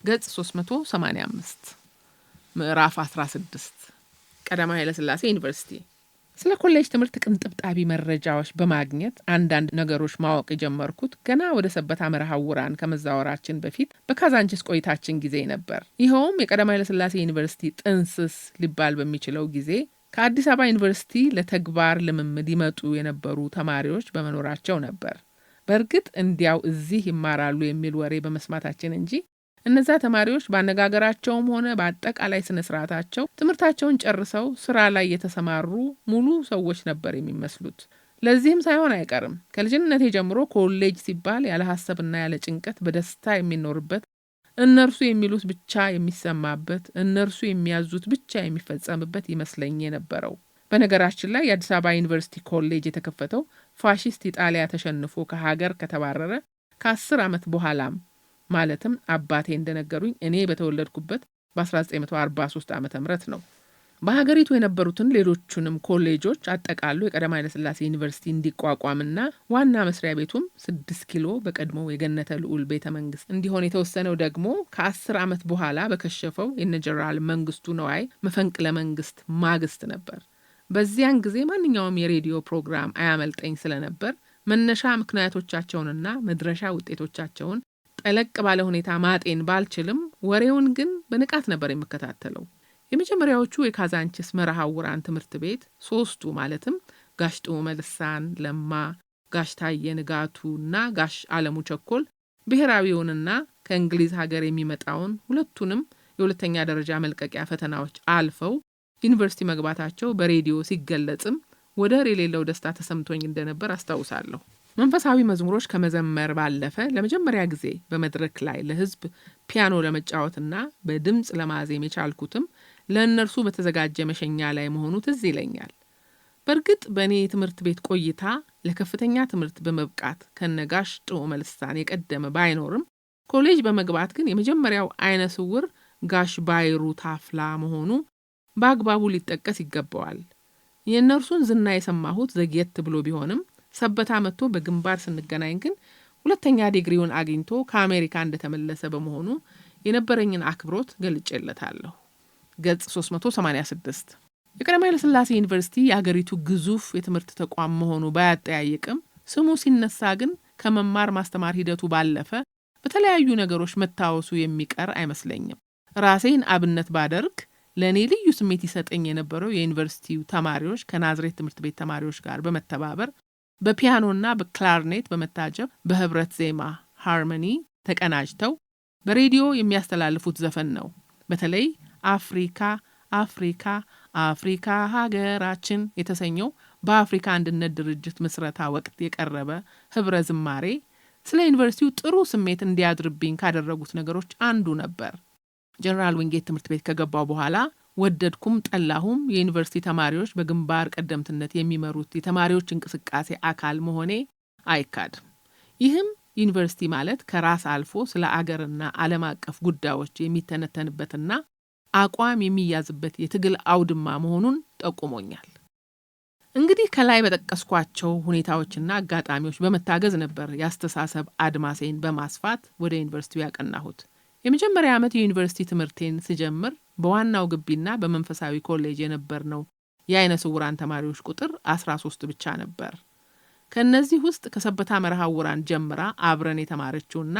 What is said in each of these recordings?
ገጽ 385 ምዕራፍ 16 ቀዳማዊ ኃይለ ሥላሴ ዩኒቨርሲቲ። ስለ ኮሌጅ ትምህርት ቅንጥብጣቢ መረጃዎች በማግኘት አንዳንድ ነገሮች ማወቅ የጀመርኩት ገና ወደ ሰበታ መርሐ ውራን ከመዛወራችን በፊት በካዛንቺስ ቆይታችን ጊዜ ነበር። ይኸውም የቀዳማዊ ኃይለ ሥላሴ ዩኒቨርሲቲ ጥንስስ ሊባል በሚችለው ጊዜ ከአዲስ አበባ ዩኒቨርሲቲ ለተግባር ልምምድ ይመጡ የነበሩ ተማሪዎች በመኖራቸው ነበር። በእርግጥ እንዲያው እዚህ ይማራሉ የሚል ወሬ በመስማታችን እንጂ እነዛ ተማሪዎች ባነጋገራቸውም ሆነ በአጠቃላይ ስነ ስርዓታቸው ትምህርታቸውን ጨርሰው ስራ ላይ የተሰማሩ ሙሉ ሰዎች ነበር የሚመስሉት። ለዚህም ሳይሆን አይቀርም ከልጅነቴ ጀምሮ ኮሌጅ ሲባል ያለ ሐሳብና ያለ ጭንቀት በደስታ የሚኖርበት፣ እነርሱ የሚሉት ብቻ የሚሰማበት፣ እነርሱ የሚያዙት ብቻ የሚፈጸምበት ይመስለኝ የነበረው። በነገራችን ላይ የአዲስ አበባ ዩኒቨርሲቲ ኮሌጅ የተከፈተው ፋሺስት ኢጣሊያ ተሸንፎ ከሀገር ከተባረረ ከ10 ዓመት በኋላም ማለትም አባቴ እንደነገሩኝ እኔ በተወለድኩበት በ1943 ዓመተ ምህረት ነው። በሀገሪቱ የነበሩትን ሌሎቹንም ኮሌጆች አጠቃሎ የቀዳማዊ ኃይለ ሥላሴ ዩኒቨርሲቲ እንዲቋቋምና ዋና መስሪያ ቤቱም 6 ኪሎ በቀድሞው የገነተ ልዑል ቤተ መንግስት እንዲሆን የተወሰነው ደግሞ ከ10 ዓመት በኋላ በከሸፈው የነ ጀነራል መንግስቱ ነዋይ መፈንቅለ መንግስት ማግስት ነበር። በዚያን ጊዜ ማንኛውም የሬዲዮ ፕሮግራም አያመልጠኝ ስለነበር መነሻ ምክንያቶቻቸውንና መድረሻ ውጤቶቻቸውን ጠለቅ ባለ ሁኔታ ማጤን ባልችልም ወሬውን ግን በንቃት ነበር የምከታተለው። የመጀመሪያዎቹ የካዛንቺስ መርሐ ውራን ትምህርት ቤት ሶስቱ ማለትም ጋሽ ጡመ ልሳን ለማ፣ ጋሽ ታየ ንጋቱና ጋሽ አለሙ ቸኮል ብሔራዊውንና ከእንግሊዝ ሀገር የሚመጣውን ሁለቱንም የሁለተኛ ደረጃ መልቀቂያ ፈተናዎች አልፈው ዩኒቨርሲቲ መግባታቸው በሬዲዮ ሲገለጽም ወደር የሌለው ደስታ ተሰምቶኝ እንደነበር አስታውሳለሁ። መንፈሳዊ መዝሙሮች ከመዘመር ባለፈ ለመጀመሪያ ጊዜ በመድረክ ላይ ለሕዝብ ፒያኖ ለመጫወትና በድምፅ ለማዜም የቻልኩትም ለእነርሱ በተዘጋጀ መሸኛ ላይ መሆኑ ትዝ ይለኛል። በእርግጥ በእኔ የትምህርት ቤት ቆይታ ለከፍተኛ ትምህርት በመብቃት ከነጋሽ ጡመ ልሳን የቀደመ ባይኖርም ኮሌጅ በመግባት ግን የመጀመሪያው አይነ ስውር ጋሽ ባይሩ ታፍላ መሆኑ በአግባቡ ሊጠቀስ ይገባዋል። የእነርሱን ዝና የሰማሁት ዘግየት ብሎ ቢሆንም ሰበታ መጥቶ በግንባር ስንገናኝ ግን ሁለተኛ ዲግሪውን አግኝቶ ከአሜሪካ እንደተመለሰ በመሆኑ የነበረኝን አክብሮት ገልጬለታለሁ። ገጽ 386 የቀዳማዊ ኃይለ ሥላሴ ዩኒቨርሲቲ የአገሪቱ ግዙፍ የትምህርት ተቋም መሆኑ ባያጠያይቅም ስሙ ሲነሳ ግን ከመማር ማስተማር ሂደቱ ባለፈ በተለያዩ ነገሮች መታወሱ የሚቀር አይመስለኝም። ራሴን አብነት ባደርግ ለእኔ ልዩ ስሜት ይሰጠኝ የነበረው የዩኒቨርሲቲው ተማሪዎች ከናዝሬት ትምህርት ቤት ተማሪዎች ጋር በመተባበር በፒያኖና በክላርኔት በመታጀብ በህብረት ዜማ ሃርመኒ ተቀናጅተው በሬዲዮ የሚያስተላልፉት ዘፈን ነው። በተለይ አፍሪካ አፍሪካ አፍሪካ ሀገራችን የተሰኘው በአፍሪካ አንድነት ድርጅት ምስረታ ወቅት የቀረበ ህብረ ዝማሬ ስለ ዩኒቨርሲቲው ጥሩ ስሜት እንዲያድርብኝ ካደረጉት ነገሮች አንዱ ነበር። ጀነራል ዊንጌት ትምህርት ቤት ከገባው በኋላ ወደድኩም ጠላሁም የዩኒቨርሲቲ ተማሪዎች በግንባር ቀደምትነት የሚመሩት የተማሪዎች እንቅስቃሴ አካል መሆኔ አይካድም። ይህም ዩኒቨርሲቲ ማለት ከራስ አልፎ ስለ አገርና ዓለም አቀፍ ጉዳዮች የሚተነተንበትና አቋም የሚያዝበት የትግል አውድማ መሆኑን ጠቁሞኛል። እንግዲህ ከላይ በጠቀስኳቸው ሁኔታዎችና አጋጣሚዎች በመታገዝ ነበር የአስተሳሰብ አድማሴን በማስፋት ወደ ዩኒቨርሲቲው ያቀናሁት። የመጀመሪያ ዓመት የዩኒቨርሲቲ ትምህርቴን ስጀምር በዋናው ግቢና በመንፈሳዊ ኮሌጅ የነበርነው የአይነ ስውራን ተማሪዎች ቁጥር 13 ብቻ ነበር። ከነዚህ ውስጥ ከሰበታ መርሐ ውራን ጀምራ አብረን የተማረችውና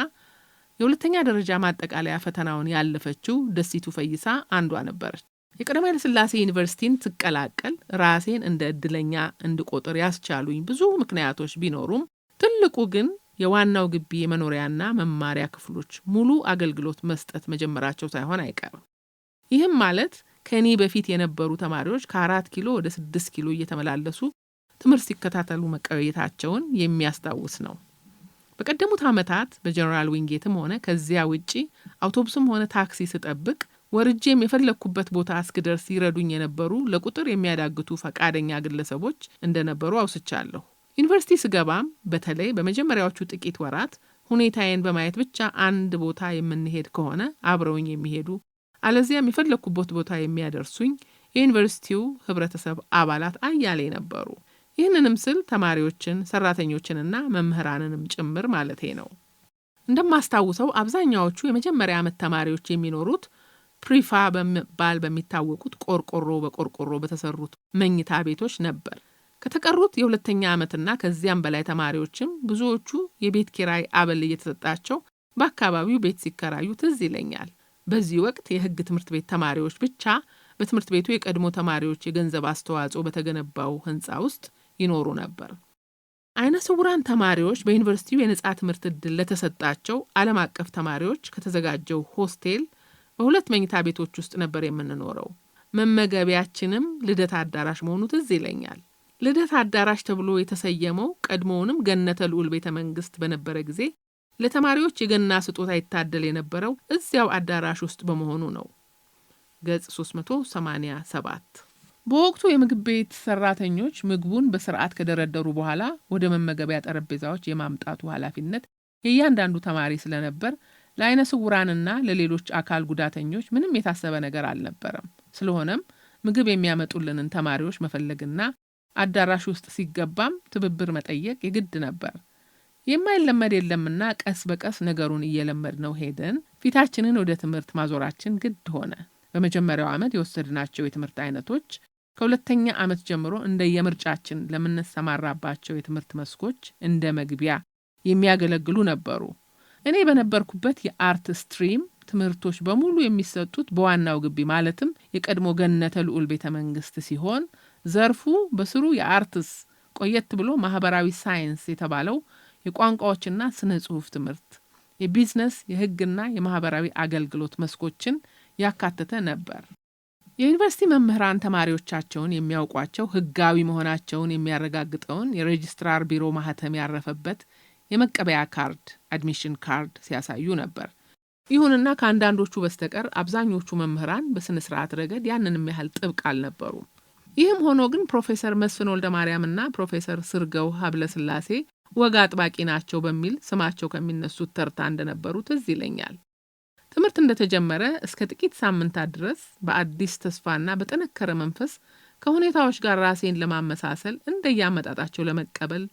የሁለተኛ ደረጃ ማጠቃለያ ፈተናውን ያለፈችው ደሲቱ ፈይሳ አንዷ ነበረች። የቀዳማዊ ኃይለ ሥላሴ ዩኒቨርሲቲን ስቀላቀል ራሴን እንደ እድለኛ እንድቆጥር ያስቻሉኝ ብዙ ምክንያቶች ቢኖሩም ትልቁ ግን የዋናው ግቢ የመኖሪያና መማሪያ ክፍሎች ሙሉ አገልግሎት መስጠት መጀመራቸው ሳይሆን አይቀርም። ይህም ማለት ከኔ በፊት የነበሩ ተማሪዎች ከ4 ኪሎ ወደ 6 ኪሎ እየተመላለሱ ትምህርት ሲከታተሉ መቆየታቸውን የሚያስታውስ ነው። በቀደሙት ዓመታት በጀነራል ዊንጌትም ሆነ ከዚያ ውጪ አውቶቡስም ሆነ ታክሲ ስጠብቅ ወርጄም የፈለግኩበት ቦታ እስክደርስ ይረዱኝ የነበሩ ለቁጥር የሚያዳግቱ ፈቃደኛ ግለሰቦች እንደነበሩ አውስቻለሁ። ዩኒቨርሲቲ ስገባም በተለይ በመጀመሪያዎቹ ጥቂት ወራት ሁኔታዬን በማየት ብቻ አንድ ቦታ የምንሄድ ከሆነ አብረውኝ የሚሄዱ አለዚያም የፈለግኩበት ቦታ የሚያደርሱኝ የዩኒቨርሲቲው ህብረተሰብ አባላት አያሌ ነበሩ። ይህንንም ስል ተማሪዎችን፣ ሰራተኞችንና መምህራንንም ጭምር ማለቴ ነው። እንደማስታውሰው አብዛኛዎቹ የመጀመሪያ ዓመት ተማሪዎች የሚኖሩት ፕሪፋ በሚታወቁት ቆርቆሮ በቆርቆሮ በተሰሩት መኝታ ቤቶች ነበር። ከተቀሩት የሁለተኛ ዓመትና ከዚያም በላይ ተማሪዎችም ብዙዎቹ የቤት ኪራይ አበል እየተሰጣቸው በአካባቢው ቤት ሲከራዩ ትዝ ይለኛል። በዚህ ወቅት የሕግ ትምህርት ቤት ተማሪዎች ብቻ በትምህርት ቤቱ የቀድሞ ተማሪዎች የገንዘብ አስተዋጽኦ በተገነባው ሕንፃ ውስጥ ይኖሩ ነበር። አይነ ስውራን ተማሪዎች በዩኒቨርሲቲው የነጻ ትምህርት ዕድል ለተሰጣቸው ዓለም አቀፍ ተማሪዎች ከተዘጋጀው ሆስቴል በሁለት መኝታ ቤቶች ውስጥ ነበር የምንኖረው። መመገቢያችንም ልደት አዳራሽ መሆኑ ትዝ ይለኛል። ልደት አዳራሽ ተብሎ የተሰየመው ቀድሞውንም ገነተ ልዑል ቤተ መንግስት በነበረ ጊዜ ለተማሪዎች የገና ስጦታ ይታደል የነበረው እዚያው አዳራሽ ውስጥ በመሆኑ ነው። ገጽ 387። በወቅቱ የምግብ ቤት ሰራተኞች ምግቡን በስርዓት ከደረደሩ በኋላ ወደ መመገቢያ ጠረጴዛዎች የማምጣቱ ኃላፊነት የእያንዳንዱ ተማሪ ስለነበር ለአይነ ስውራንና ለሌሎች አካል ጉዳተኞች ምንም የታሰበ ነገር አልነበረም። ስለሆነም ምግብ የሚያመጡልንን ተማሪዎች መፈለግና አዳራሽ ውስጥ ሲገባም ትብብር መጠየቅ የግድ ነበር። የማይለመድ የለምና ቀስ በቀስ ነገሩን እየለመድነው ሄደን ፊታችንን ወደ ትምህርት ማዞራችን ግድ ሆነ። በመጀመሪያው ዓመት የወሰድናቸው የትምህርት አይነቶች ከሁለተኛ ዓመት ጀምሮ እንደየምርጫችን ለምንሰማራባቸው የትምህርት መስኮች እንደ መግቢያ የሚያገለግሉ ነበሩ። እኔ በነበርኩበት የአርት ስትሪም ትምህርቶች በሙሉ የሚሰጡት በዋናው ግቢ ማለትም የቀድሞ ገነተ ልዑል ቤተ መንግስት ሲሆን ዘርፉ በስሩ የአርትስ ቆየት ብሎ ማህበራዊ ሳይንስ የተባለው የቋንቋዎችና ስነ ጽሑፍ ትምህርት፣ የቢዝነስ፣ የሕግና የማህበራዊ አገልግሎት መስኮችን ያካተተ ነበር። የዩኒቨርሲቲ መምህራን ተማሪዎቻቸውን የሚያውቋቸው ሕጋዊ መሆናቸውን የሚያረጋግጠውን የሬጅስትራር ቢሮ ማህተም ያረፈበት የመቀበያ ካርድ አድሚሽን ካርድ ሲያሳዩ ነበር። ይሁንና ከአንዳንዶቹ በስተቀር አብዛኞቹ መምህራን በስነ ስርዓት ረገድ ያንንም ያህል ጥብቅ አልነበሩም። ይህም ሆኖ ግን ፕሮፌሰር መስፍን ወልደ ማርያምና ፕሮፌሰር ስርገው ሀብለ ስላሴ ወግ አጥባቂ ናቸው በሚል ስማቸው ከሚነሱት ተርታ እንደነበሩ ትዝ ይለኛል። ትምህርት እንደተጀመረ እስከ ጥቂት ሳምንታት ድረስ በአዲስ ተስፋና በጠነከረ መንፈስ ከሁኔታዎች ጋር ራሴን ለማመሳሰል እንደያመጣጣቸው ለመቀበል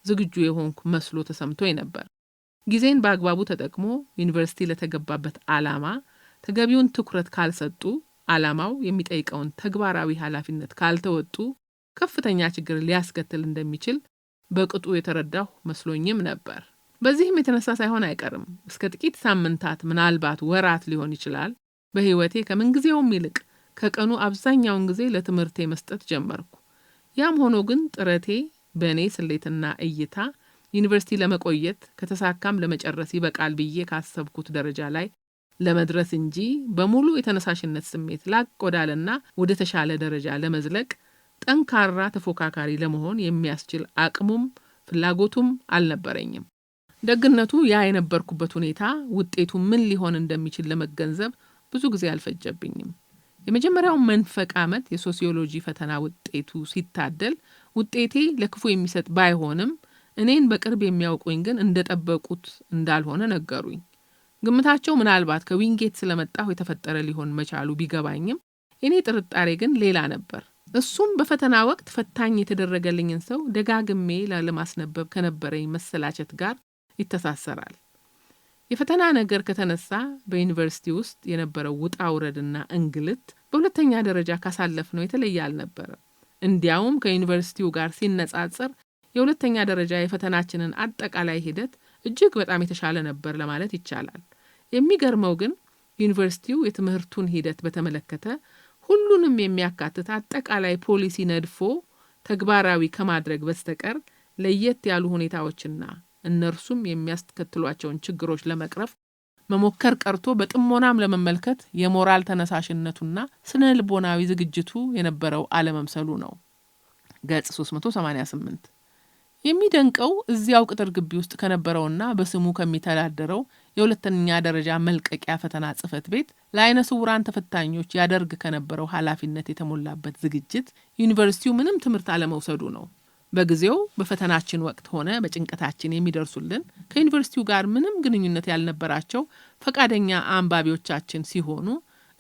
ዝግጁ የሆንኩ መስሎ ተሰምቶኝ ነበር። ጊዜን በአግባቡ ተጠቅሞ ዩኒቨርሲቲ ለተገባበት ዓላማ ተገቢውን ትኩረት ካልሰጡ፣ ዓላማው የሚጠይቀውን ተግባራዊ ኃላፊነት ካልተወጡ ከፍተኛ ችግር ሊያስከትል እንደሚችል በቅጡ የተረዳሁ መስሎኝም ነበር። በዚህም የተነሳ ሳይሆን አይቀርም እስከ ጥቂት ሳምንታት ምናልባት ወራት ሊሆን ይችላል በሕይወቴ ከምንጊዜውም ይልቅ ከቀኑ አብዛኛውን ጊዜ ለትምህርቴ መስጠት ጀመርኩ። ያም ሆኖ ግን ጥረቴ በእኔ ስሌትና እይታ ዩኒቨርሲቲ ለመቆየት ከተሳካም ለመጨረስ ይበቃል ብዬ ካሰብኩት ደረጃ ላይ ለመድረስ እንጂ በሙሉ የተነሳሽነት ስሜት ላቅ ወዳለና ወደ ተሻለ ደረጃ ለመዝለቅ ጠንካራ ተፎካካሪ ለመሆን የሚያስችል አቅሙም ፍላጎቱም አልነበረኝም። ደግነቱ ያ የነበርኩበት ሁኔታ ውጤቱ ምን ሊሆን እንደሚችል ለመገንዘብ ብዙ ጊዜ አልፈጀብኝም። የመጀመሪያው መንፈቅ ዓመት የሶሲዮሎጂ ፈተና ውጤቱ ሲታደል ውጤቴ ለክፉ የሚሰጥ ባይሆንም እኔን በቅርብ የሚያውቁኝ ግን እንደጠበቁት እንዳልሆነ ነገሩኝ። ግምታቸው ምናልባት ከዊንጌት ስለመጣሁ የተፈጠረ ሊሆን መቻሉ ቢገባኝም እኔ ጥርጣሬ ግን ሌላ ነበር። እሱም በፈተና ወቅት ፈታኝ የተደረገልኝን ሰው ደጋግሜ ላለማስነበብ ከነበረኝ መሰላቸት ጋር ይተሳሰራል። የፈተና ነገር ከተነሳ በዩኒቨርሲቲ ውስጥ የነበረው ውጣ ውረድና እንግልት በሁለተኛ ደረጃ ካሳለፍነው የተለየ አልነበረም። እንዲያውም ከዩኒቨርሲቲው ጋር ሲነጻጸር የሁለተኛ ደረጃ የፈተናችንን አጠቃላይ ሂደት እጅግ በጣም የተሻለ ነበር ለማለት ይቻላል። የሚገርመው ግን ዩኒቨርሲቲው የትምህርቱን ሂደት በተመለከተ ሁሉንም የሚያካትት አጠቃላይ ፖሊሲ ነድፎ ተግባራዊ ከማድረግ በስተቀር ለየት ያሉ ሁኔታዎችና እነርሱም የሚያስከትሏቸውን ችግሮች ለመቅረፍ መሞከር ቀርቶ በጥሞናም ለመመልከት የሞራል ተነሳሽነቱና ስነ ልቦናዊ ዝግጅቱ የነበረው አለመምሰሉ ነው። ገጽ 388። የሚደንቀው እዚያው ቅጥር ግቢ ውስጥ ከነበረውና በስሙ ከሚተዳደረው የሁለተኛ ደረጃ መልቀቂያ ፈተና ጽሕፈት ቤት ለአይነ ስውራን ተፈታኞች ያደርግ ከነበረው ኃላፊነት የተሞላበት ዝግጅት ዩኒቨርሲቲው ምንም ትምህርት አለመውሰዱ ነው። በጊዜው በፈተናችን ወቅት ሆነ በጭንቀታችን የሚደርሱልን ከዩኒቨርሲቲው ጋር ምንም ግንኙነት ያልነበራቸው ፈቃደኛ አንባቢዎቻችን ሲሆኑ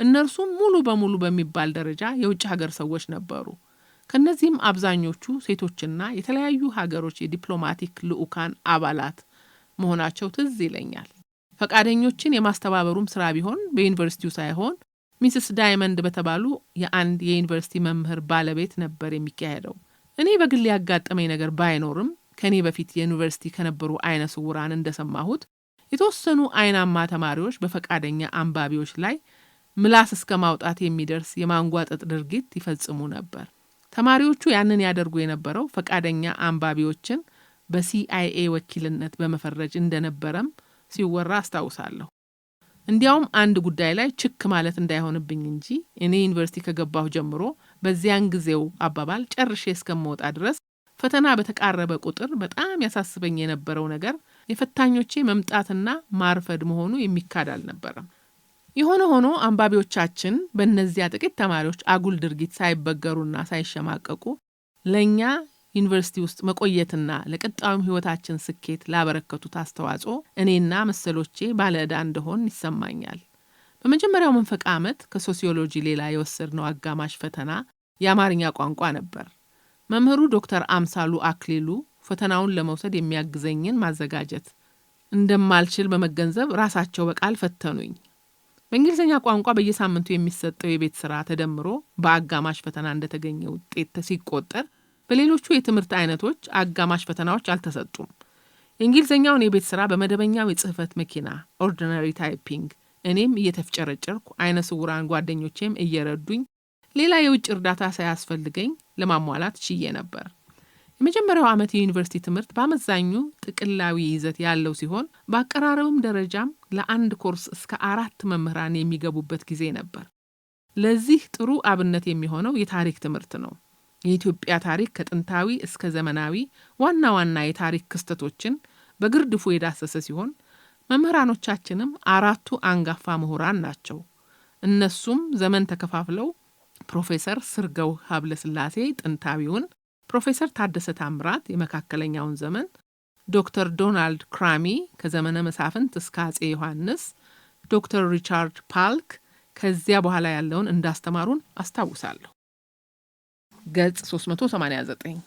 እነርሱም ሙሉ በሙሉ በሚባል ደረጃ የውጭ ሀገር ሰዎች ነበሩ። ከነዚህም አብዛኞቹ ሴቶችና የተለያዩ ሀገሮች የዲፕሎማቲክ ልዑካን አባላት መሆናቸው ትዝ ይለኛል። ፈቃደኞችን የማስተባበሩም ስራ ቢሆን በዩኒቨርሲቲው ሳይሆን ሚስስ ዳይመንድ በተባሉ የአንድ የዩኒቨርሲቲ መምህር ባለቤት ነበር የሚካሄደው። እኔ በግል ያጋጠመኝ ነገር ባይኖርም ከኔ በፊት የዩኒቨርሲቲ ከነበሩ አይነ ስውራን እንደሰማሁት የተወሰኑ አይናማ ተማሪዎች በፈቃደኛ አንባቢዎች ላይ ምላስ እስከ ማውጣት የሚደርስ የማንጓጠጥ ድርጊት ይፈጽሙ ነበር። ተማሪዎቹ ያንን ያደርጉ የነበረው ፈቃደኛ አንባቢዎችን በሲአይኤ ወኪልነት በመፈረጅ እንደነበረም ሲወራ አስታውሳለሁ። እንዲያውም አንድ ጉዳይ ላይ ችክ ማለት እንዳይሆንብኝ እንጂ እኔ ዩኒቨርሲቲ ከገባሁ ጀምሮ በዚያን ጊዜው አባባል ጨርሼ እስከምወጣ ድረስ ፈተና በተቃረበ ቁጥር በጣም ያሳስበኝ የነበረው ነገር የፈታኞቼ መምጣትና ማርፈድ መሆኑ የሚካድ አልነበረም። የሆነ ሆኖ አንባቢዎቻችን በእነዚያ ጥቂት ተማሪዎች አጉል ድርጊት ሳይበገሩና ሳይሸማቀቁ ለእኛ ዩኒቨርሲቲ ውስጥ መቆየትና ለቀጣዩም ሕይወታችን ስኬት ላበረከቱት አስተዋጽኦ እኔና መሰሎቼ ባለዕዳ እንደሆን ይሰማኛል። በመጀመሪያው መንፈቅ ዓመት ከሶሲዮሎጂ ሌላ የወሰድነው አጋማሽ ፈተና የአማርኛ ቋንቋ ነበር። መምህሩ ዶክተር አምሳሉ አክሊሉ ፈተናውን ለመውሰድ የሚያግዘኝን ማዘጋጀት እንደማልችል በመገንዘብ ራሳቸው በቃል ፈተኑኝ። በእንግሊዝኛ ቋንቋ በየሳምንቱ የሚሰጠው የቤት ሥራ ተደምሮ በአጋማሽ ፈተና እንደተገኘ ውጤት ሲቆጠር በሌሎቹ የትምህርት አይነቶች አጋማሽ ፈተናዎች አልተሰጡም። የእንግሊዝኛውን የቤት ሥራ በመደበኛው የጽህፈት መኪና ኦርዲናሪ ታይፒንግ እኔም እየተፍጨረጨርኩ አይነ ስውራን ጓደኞቼም እየረዱኝ ሌላ የውጭ እርዳታ ሳያስፈልገኝ ለማሟላት ችዬ ነበር። የመጀመሪያው ዓመት የዩኒቨርሲቲ ትምህርት በአመዛኙ ጥቅላዊ ይዘት ያለው ሲሆን በአቀራረብም ደረጃም ለአንድ ኮርስ እስከ 4 መምህራን የሚገቡበት ጊዜ ነበር። ለዚህ ጥሩ አብነት የሚሆነው የታሪክ ትምህርት ነው። የኢትዮጵያ ታሪክ ከጥንታዊ እስከ ዘመናዊ ዋና ዋና የታሪክ ክስተቶችን በግርድፉ የዳሰሰ ሲሆን መምህራኖቻችንም 4ቱ አንጋፋ ምሁራን ናቸው። እነሱም ዘመን ተከፋፍለው ፕሮፌሰር ስርገው ሀብለስላሴ ጥንታዊውን፣ ፕሮፌሰር ታደሰ ታምራት የመካከለኛውን ዘመን፣ ዶክተር ዶናልድ ክራሚ ከዘመነ መሳፍንት እስከ አጼ ዮሐንስ፣ ዶክተር ሪቻርድ ፓልክ ከዚያ በኋላ ያለውን እንዳስተማሩን አስታውሳለሁ። ገጽ 389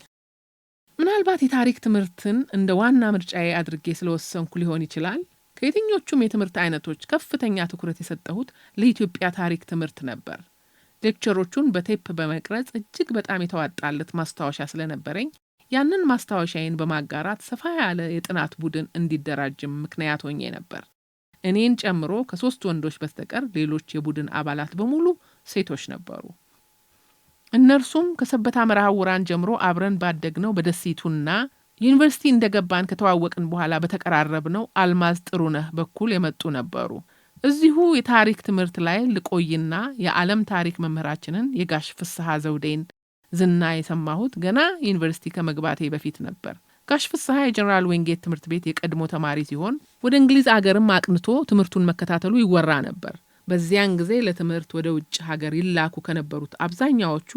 ምናልባት የታሪክ ትምህርትን እንደ ዋና ምርጫዬ አድርጌ ስለወሰንኩ ሊሆን ይችላል። ከየትኞቹም የትምህርት አይነቶች ከፍተኛ ትኩረት የሰጠሁት ለኢትዮጵያ ታሪክ ትምህርት ነበር። ሌክቸሮቹን በቴፕ በመቅረጽ እጅግ በጣም የተዋጣለት ማስታወሻ ስለነበረኝ ያንን ማስታወሻዬን በማጋራት ሰፋ ያለ የጥናት ቡድን እንዲደራጅም ምክንያት ሆኜ ነበር። እኔን ጨምሮ ከ3 ወንዶች በስተቀር ሌሎች የቡድን አባላት በሙሉ ሴቶች ነበሩ። እነርሱም ከሰበታ መርሐውራን ጀምሮ አብረን ባደግነው በደሴቱና ዩኒቨርሲቲ እንደገባን ከተዋወቅን በኋላ በተቀራረብነው አልማዝ ጥሩነህ በኩል የመጡ ነበሩ። እዚሁ የታሪክ ትምህርት ላይ ልቆይና የዓለም ታሪክ መምህራችንን የጋሽ ፍስሐ ዘውዴን ዝና የሰማሁት ገና ዩኒቨርሲቲ ከመግባቴ በፊት ነበር። ጋሽ ፍስሐ የጀነራል ዊንጌት ትምህርት ቤት የቀድሞ ተማሪ ሲሆን ወደ እንግሊዝ አገርም አቅንቶ ትምህርቱን መከታተሉ ይወራ ነበር። በዚያን ጊዜ ለትምህርት ወደ ውጭ ሀገር ይላኩ ከነበሩት አብዛኛዎቹ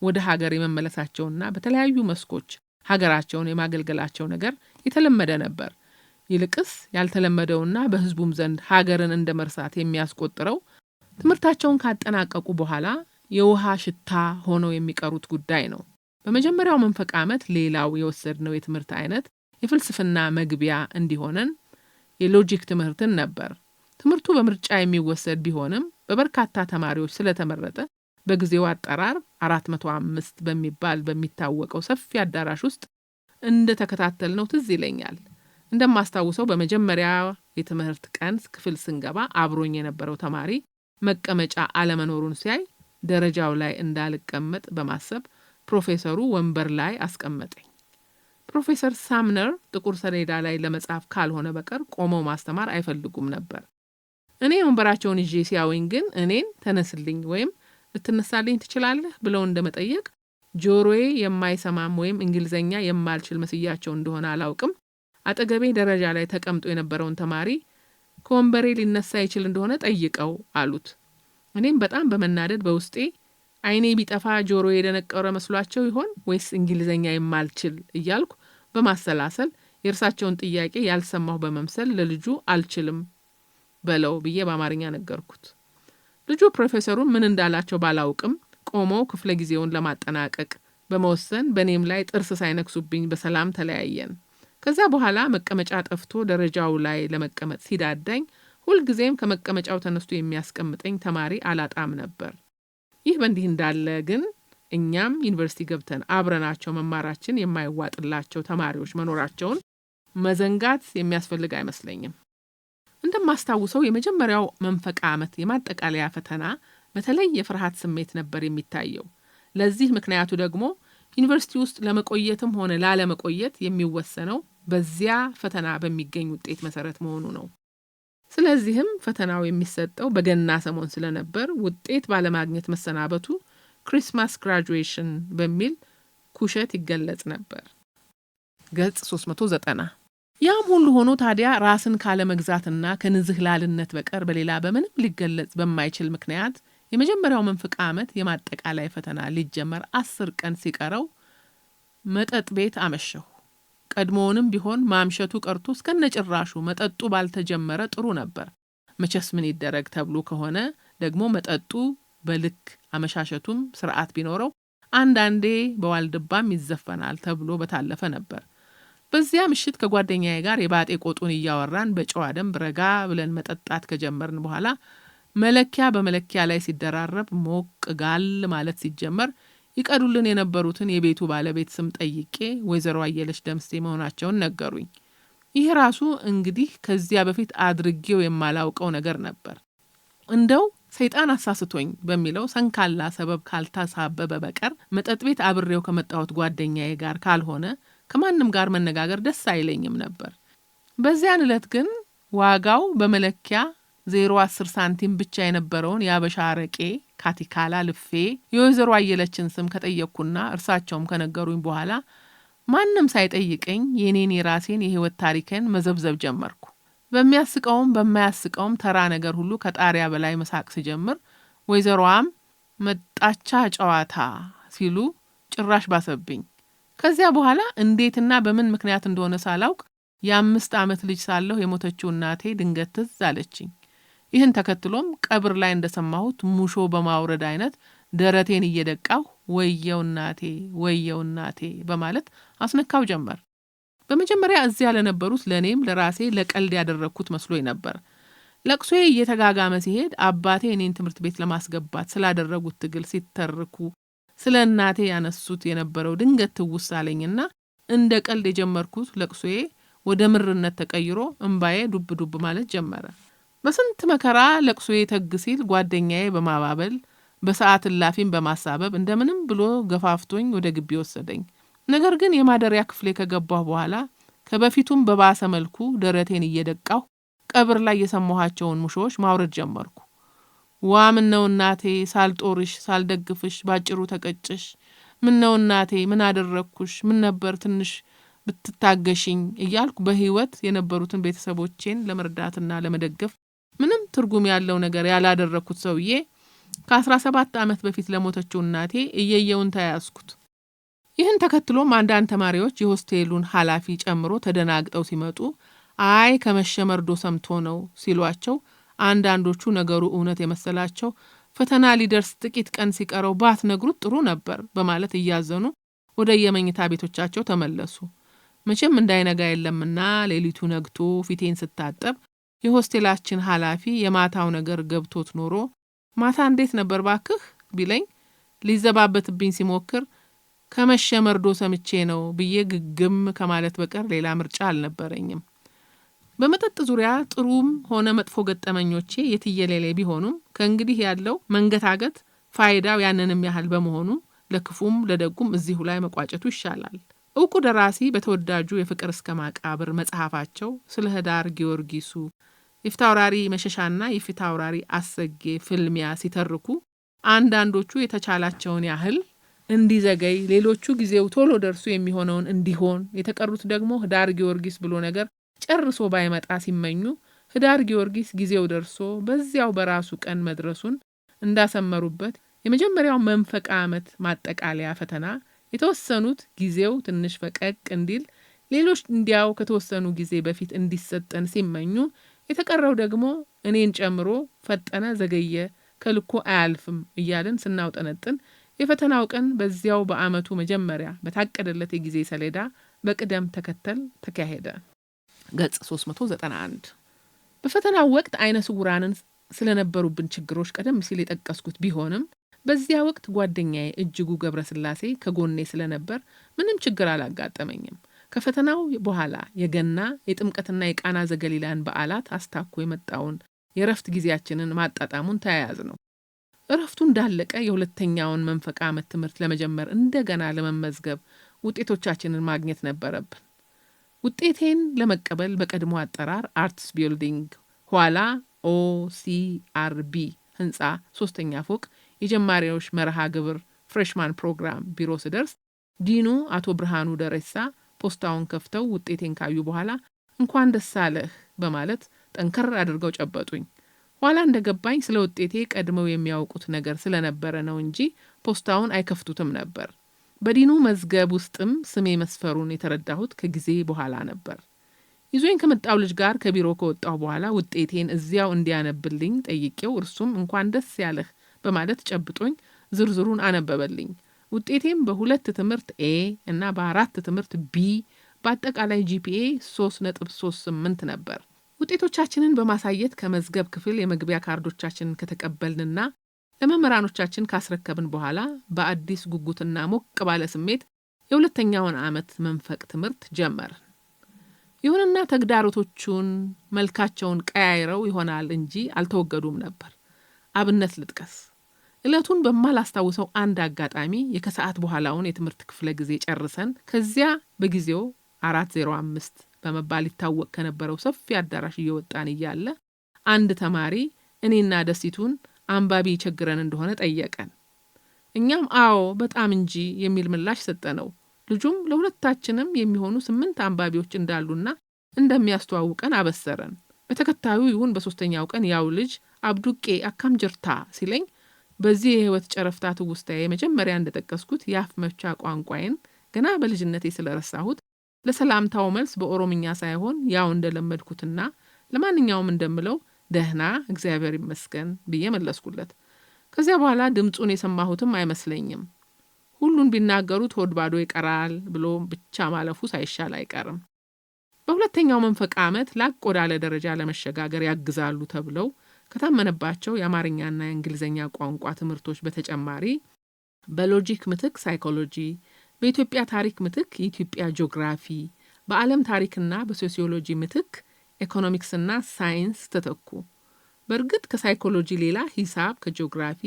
ወደ ሀገር የመመለሳቸውና በተለያዩ መስኮች ሀገራቸውን የማገልገላቸው ነገር የተለመደ ነበር። ይልቅስ ያልተለመደውና በሕዝቡም ዘንድ ሀገርን እንደ መርሳት የሚያስቆጥረው ትምህርታቸውን ካጠናቀቁ በኋላ የውሃ ሽታ ሆነው የሚቀሩት ጉዳይ ነው። በመጀመሪያው መንፈቅ ዓመት ሌላው የወሰድነው የትምህርት አይነት የፍልስፍና መግቢያ እንዲሆነን የሎጂክ ትምህርትን ነበር። ትምህርቱ በምርጫ የሚወሰድ ቢሆንም በበርካታ ተማሪዎች ስለተመረጠ በጊዜው አጠራር 405 በሚባል በሚታወቀው ሰፊ አዳራሽ ውስጥ እንደተከታተልነው ትዝ ይለኛል። እንደማስታውሰው በመጀመሪያ የትምህርት ቀን ክፍል ስንገባ አብሮኝ የነበረው ተማሪ መቀመጫ አለመኖሩን ሲያይ ደረጃው ላይ እንዳልቀመጥ በማሰብ ፕሮፌሰሩ ወንበር ላይ አስቀመጠኝ። ፕሮፌሰር ሳምነር ጥቁር ሰሌዳ ላይ ለመጻፍ ካልሆነ በቀር ቆመው ማስተማር አይፈልጉም ነበር። እኔ ወንበራቸውን ይዤ ሲያዩኝ ግን እኔን ተነስልኝ ወይም ልትነሳልኝ ትችላለህ ብለው እንደመጠየቅ ጆሮዬ የማይሰማም ወይም እንግሊዘኛ የማልችል መስያቸው እንደሆነ አላውቅም። አጠገቤ ደረጃ ላይ ተቀምጦ የነበረውን ተማሪ ከወንበሬ ሊነሳ ይችል እንደሆነ ጠይቀው አሉት። እኔም በጣም በመናደድ በውስጤ አይኔ ቢጠፋ ጆሮ የደነቀረ መስሏቸው ይሆን ወይስ እንግሊዘኛ የማልችል እያልኩ በማሰላሰል የእርሳቸውን ጥያቄ ያልሰማሁ በመምሰል ለልጁ አልችልም በለው ብዬ በአማርኛ ነገርኩት። ልጁ ፕሮፌሰሩን ምን እንዳላቸው ባላውቅም ቆመው ክፍለ ጊዜውን ለማጠናቀቅ በመወሰን በኔም ላይ ጥርስ ሳይነክሱብኝ በሰላም ተለያየን። ከዛ በኋላ መቀመጫ ጠፍቶ ደረጃው ላይ ለመቀመጥ ሲዳዳኝ ሁልጊዜም ከመቀመጫው ተነስቶ የሚያስቀምጠኝ ተማሪ አላጣም ነበር። ይህ በእንዲህ እንዳለ ግን እኛም ዩኒቨርሲቲ ገብተን አብረናቸው መማራችን የማይዋጥላቸው ተማሪዎች መኖራቸውን መዘንጋት የሚያስፈልግ አይመስለኝም። እንደማስታውሰው የመጀመሪያው መንፈቅ ዓመት የማጠቃለያ ፈተና በተለይ የፍርሃት ስሜት ነበር የሚታየው። ለዚህ ምክንያቱ ደግሞ ዩኒቨርሲቲ ውስጥ ለመቆየትም ሆነ ላለመቆየት የሚወሰነው በዚያ ፈተና በሚገኝ ውጤት መሰረት መሆኑ ነው። ስለዚህም ፈተናው የሚሰጠው በገና ሰሞን ስለነበር ውጤት ባለማግኘት መሰናበቱ ክሪስማስ ግራጁዌሽን በሚል ኩሸት ይገለጽ ነበር። ገጽ 390 ያም ሁሉ ሆኖ ታዲያ ራስን ካለመግዛትና ከንዝህላልነት በቀር በሌላ በምንም ሊገለጽ በማይችል ምክንያት የመጀመሪያው መንፈቅ ዓመት የማጠቃላይ ፈተና ሊጀመር 10 ቀን ሲቀረው መጠጥ ቤት አመሸሁ። ቀድሞውንም ቢሆን ማምሸቱ ቀርቶ እስከነጭራሹ መጠጡ ባልተጀመረ ጥሩ ነበር። መቼስ ምን ይደረግ ተብሎ ከሆነ ደግሞ መጠጡ በልክ አመሻሸቱም ስርዓት ቢኖረው አንዳንዴ በዋልድባም ይዘፈናል ተብሎ በታለፈ ነበር። በዚያ ምሽት ከጓደኛዬ ጋር የባጤ ቆጡን እያወራን በጨዋ ደንብ ረጋ ብለን መጠጣት ከጀመርን በኋላ መለኪያ በመለኪያ ላይ ሲደራረብ ሞቅ ጋል ማለት ሲጀመር ይቀዱልን የነበሩትን የቤቱ ባለቤት ስም ጠይቄ ወይዘሮ አየለች ደምሴ መሆናቸውን ነገሩኝ። ይህ ራሱ እንግዲህ ከዚያ በፊት አድርጌው የማላውቀው ነገር ነበር። እንደው ሰይጣን አሳስቶኝ በሚለው ሰንካላ ሰበብ ካልታሳበበ በቀር መጠጥ ቤት አብሬው ከመጣሁት ጓደኛዬ ጋር ካልሆነ ከማንም ጋር መነጋገር ደስ አይለኝም ነበር። በዚያን ዕለት ግን ዋጋው በመለኪያ 0.10 ሳንቲም ብቻ የነበረውን የአበሻ አረቄ ካቲካላ ልፌ የወይዘሮ አየለችን ስም ከጠየቅኩና እርሳቸውም ከነገሩኝ በኋላ ማንም ሳይጠይቀኝ የኔን የራሴን የህይወት ታሪክን መዘብዘብ ጀመርኩ። በሚያስቀውም በማያስቀውም ተራ ነገር ሁሉ ከጣሪያ በላይ መሳቅ ሲጀምር ወይዘሮዋም መጣቻ ጨዋታ ሲሉ ጭራሽ ባሰብኝ። ከዚያ በኋላ እንዴትና በምን ምክንያት እንደሆነ ሳላውቅ የ5 ዓመት ልጅ ሳለሁ የሞተችው እናቴ ድንገት ትዝ አለችኝ። ይህን ተከትሎም ቀብር ላይ እንደሰማሁት ሙሾ በማውረድ አይነት ደረቴን እየደቃሁ ወየው እናቴ በማለት አስነካው ጀመር። በመጀመሪያ እዚያ ለነበሩት ለኔም ለራሴ ለቀልድ ያደረኩት መስሎኝ ነበር። ለቅሶዬ እየተጋጋመ ሲሄድ አባቴ እኔን ትምህርት ቤት ለማስገባት ስላደረጉት ትግል ሲተርኩ ስለ እናቴ ያነሱት የነበረው ድንገት ትውስ አለኝና እንደ ቀልድ የጀመርኩት ለቅሶዬ ወደ ምርነት ተቀይሮ እንባዬ ዱብ ዱብ ማለት ጀመረ። በስንት መከራ ለቅሶዬ ተግ ሲል ጓደኛዬ በማባበል በሰዓት እላፊም በማሳበብ እንደምንም ብሎ ገፋፍቶኝ ወደ ግቢ ወሰደኝ። ነገር ግን የማደሪያ ክፍሌ ከገባሁ በኋላ ከበፊቱም በባሰ መልኩ ደረቴን እየደቃሁ ቀብር ላይ የሰማኋቸውን ሙሾዎች ማውረድ ጀመርኩ። ዋ ምነው እናቴ ሳልጦርሽ ሳልደግፍሽ ባጭሩ ተቀጭሽ፣ ምነው እናቴ ምን አደረግኩሽ፣ ምን ነበር ትንሽ ብትታገሽኝ እያልኩ በህይወት የነበሩትን ቤተሰቦቼን ለመርዳትና ለመደገፍ ምንም ትርጉም ያለው ነገር ያላደረኩት ሰውዬ ከ17 ዓመት በፊት ለሞተችው እናቴ እየየውን ተያያዝኩት። ይህን ተከትሎም አንዳንድ ተማሪዎች የሆስቴሉን ኃላፊ ጨምሮ ተደናግጠው ሲመጡ አይ ከመሸ መርዶ ሰምቶ ነው ሲሏቸው፣ አንዳንዶቹ ነገሩ እውነት የመሰላቸው ፈተና ሊደርስ ጥቂት ቀን ሲቀረው ባትነግሩት ጥሩ ነበር በማለት እያዘኑ ወደ የመኝታ ቤቶቻቸው ተመለሱ። መቼም እንዳይነጋ የለምና ሌሊቱ ነግቶ ፊቴን ስታጠብ የሆስቴላችን ኃላፊ የማታው ነገር ገብቶት ኖሮ ማታ እንዴት ነበር ባክህ ቢለኝ ሊዘባበትብኝ ሲሞክር ከመሸ መርዶ ሰምቼ ነው ብዬ ግግም ከማለት በቀር ሌላ ምርጫ አልነበረኝም። በመጠጥ ዙሪያ ጥሩም ሆነ መጥፎ ገጠመኞቼ የትየሌሌ ቢሆኑም ከእንግዲህ ያለው መንገታገት ፋይዳው ያንንም ያህል በመሆኑ ለክፉም ለደጉም እዚሁ ላይ መቋጨቱ ይሻላል። እውቁ ደራሲ በተወዳጁ የፍቅር እስከ መቃብር መጽሐፋቸው ስለ ህዳር ጊዮርጊሱ የፊታውራሪ መሸሻና የፊታውራሪ አሰጌ ፍልሚያ ሲተርኩ አንዳንዶቹ የተቻላቸውን ያህል እንዲዘገይ፣ ሌሎቹ ጊዜው ቶሎ ደርሶ የሚሆነውን እንዲሆን፣ የተቀሩት ደግሞ ህዳር ጊዮርጊስ ብሎ ነገር ጨርሶ ባይመጣ ሲመኙ ህዳር ጊዮርጊስ ጊዜው ደርሶ በዚያው በራሱ ቀን መድረሱን እንዳሰመሩበት የመጀመሪያው መንፈቅ ዓመት ማጠቃለያ ፈተና የተወሰኑት ጊዜው ትንሽ ፈቀቅ እንዲል፣ ሌሎች እንዲያው ከተወሰኑ ጊዜ በፊት እንዲሰጠን ሲመኙ፣ የተቀረው ደግሞ እኔን ጨምሮ ፈጠነ ዘገየ ከልኮ አያልፍም እያልን ስናውጠነጥን የፈተናው ቀን በዚያው በአመቱ መጀመሪያ በታቀደለት የጊዜ ሰሌዳ በቅደም ተከተል ተካሄደ። ገጽ 391 በፈተናው ወቅት አይነ ስውራንን ስለነበሩብን ችግሮች ቀደም ሲል የጠቀስኩት ቢሆንም በዚያ ወቅት ጓደኛዬ እጅጉ ገብረስላሴ ከጎኔ ስለነበር ምንም ችግር አላጋጠመኝም። ከፈተናው በኋላ የገና የጥምቀትና የቃና ዘገሊላን በዓላት አስታኮ የመጣውን የእረፍት ጊዜያችንን ማጣጣሙን ተያያዝ ነው። እረፍቱ እንዳለቀ የሁለተኛውን መንፈቅ ዓመት ትምህርት ለመጀመር እንደገና ለመመዝገብ ውጤቶቻችንን ማግኘት ነበረብን። ውጤቴን ለመቀበል በቀድሞ አጠራር አርትስ ቢልዲንግ ኋላ ኦሲአርቢ ህንፃ 3ኛ ፎቅ የጀማሪዎች መርሃ ግብር ፍሬሽማን ፕሮግራም ቢሮ ስደርስ ዲኑ አቶ ብርሃኑ ደረሳ ፖስታውን ከፍተው ውጤቴን ካዩ በኋላ እንኳን ደስ አለህ በማለት ጠንከር አድርገው ጨበጡኝ። ኋላ እንደገባኝ ስለ ውጤቴ ቀድመው የሚያውቁት ነገር ስለነበረ ነው እንጂ ፖስታውን አይከፍቱትም ነበር። በዲኑ መዝገብ ውስጥም ስሜ መስፈሩን የተረዳሁት ከጊዜ በኋላ ነበር። ይዞኝ ከመጣው ልጅ ጋር ከቢሮ ከወጣሁ በኋላ ውጤቴን እዚያው እንዲያነብልኝ ጠይቄው እርሱም እንኳን ደስ ያለህ በማለት ጨብጦኝ ዝርዝሩን አነበበልኝ። ውጤቴም በ2 ትምህርት ኤ እና በ4 ትምህርት ቢ በአጠቃላይ ጂፒኤ 3.38 ነበር። ውጤቶቻችንን በማሳየት ከመዝገብ ክፍል የመግቢያ ካርዶቻችንን ከተቀበልንና ለመምህራኖቻችን ካስረከብን በኋላ በአዲስ ጉጉትና ሞቅ ባለ ስሜት የሁለተኛውን ዓመት መንፈቅ ትምህርት ጀመርን። ይሁንና ተግዳሮቶቹን መልካቸውን ቀያይረው ይሆናል እንጂ አልተወገዱም ነበር። አብነት ልጥቀስ። ዕለቱን በማላስታውሰው አንድ አጋጣሚ የከሰዓት በኋላውን የትምህርት ክፍለ ጊዜ ጨርሰን ከዚያ በጊዜው 405 በመባል ይታወቅ ከነበረው ሰፊ አዳራሽ እየወጣን እያለ አንድ ተማሪ እኔና ደሲቱን አንባቢ ቸግረን እንደሆነ ጠየቀን። እኛም አዎ በጣም እንጂ የሚል ምላሽ ሰጠነው። ልጁም ለሁለታችንም የሚሆኑ 8 አንባቢዎች እንዳሉና እንደሚያስተዋውቀን አበሰረን። በተከታዩ ይሁን በሶስተኛው ቀን ያው ልጅ አብዱቄ አካም ጅርታ ሲለኝ በዚህ የህይወት ጨረፍታ ትውስታዬ መጀመሪያ እንደጠቀስኩት የአፍ መፍቻ ቋንቋዬን ገና በልጅነቴ ስለረሳሁት ለሰላምታው መልስ በኦሮምኛ ሳይሆን ያው እንደለመድኩትና ለማንኛውም እንደምለው ደህና እግዚአብሔር ይመስገን ብዬ መለስኩለት። ከዚያ በኋላ ድምጹን የሰማሁትም አይመስለኝም። ሁሉን ቢናገሩት ሆድ ባዶ ይቀራል ብሎ ብቻ ማለፉ ሳይሻል አይቀርም። በሁለተኛው መንፈቅ ዓመት ላቅ ወዳለ ደረጃ ለመሸጋገር ያግዛሉ ተብለው ከታመነባቸው የአማርኛና የእንግሊዝኛ ቋንቋ ትምህርቶች በተጨማሪ በሎጂክ ምትክ ሳይኮሎጂ፣ በኢትዮጵያ ታሪክ ምትክ የኢትዮጵያ ጂኦግራፊ፣ በዓለም ታሪክና በሶሲዮሎጂ ምትክ ኢኮኖሚክስና ሳይንስ ተተኩ። በእርግጥ ከሳይኮሎጂ ሌላ ሂሳብ፣ ከጂኦግራፊ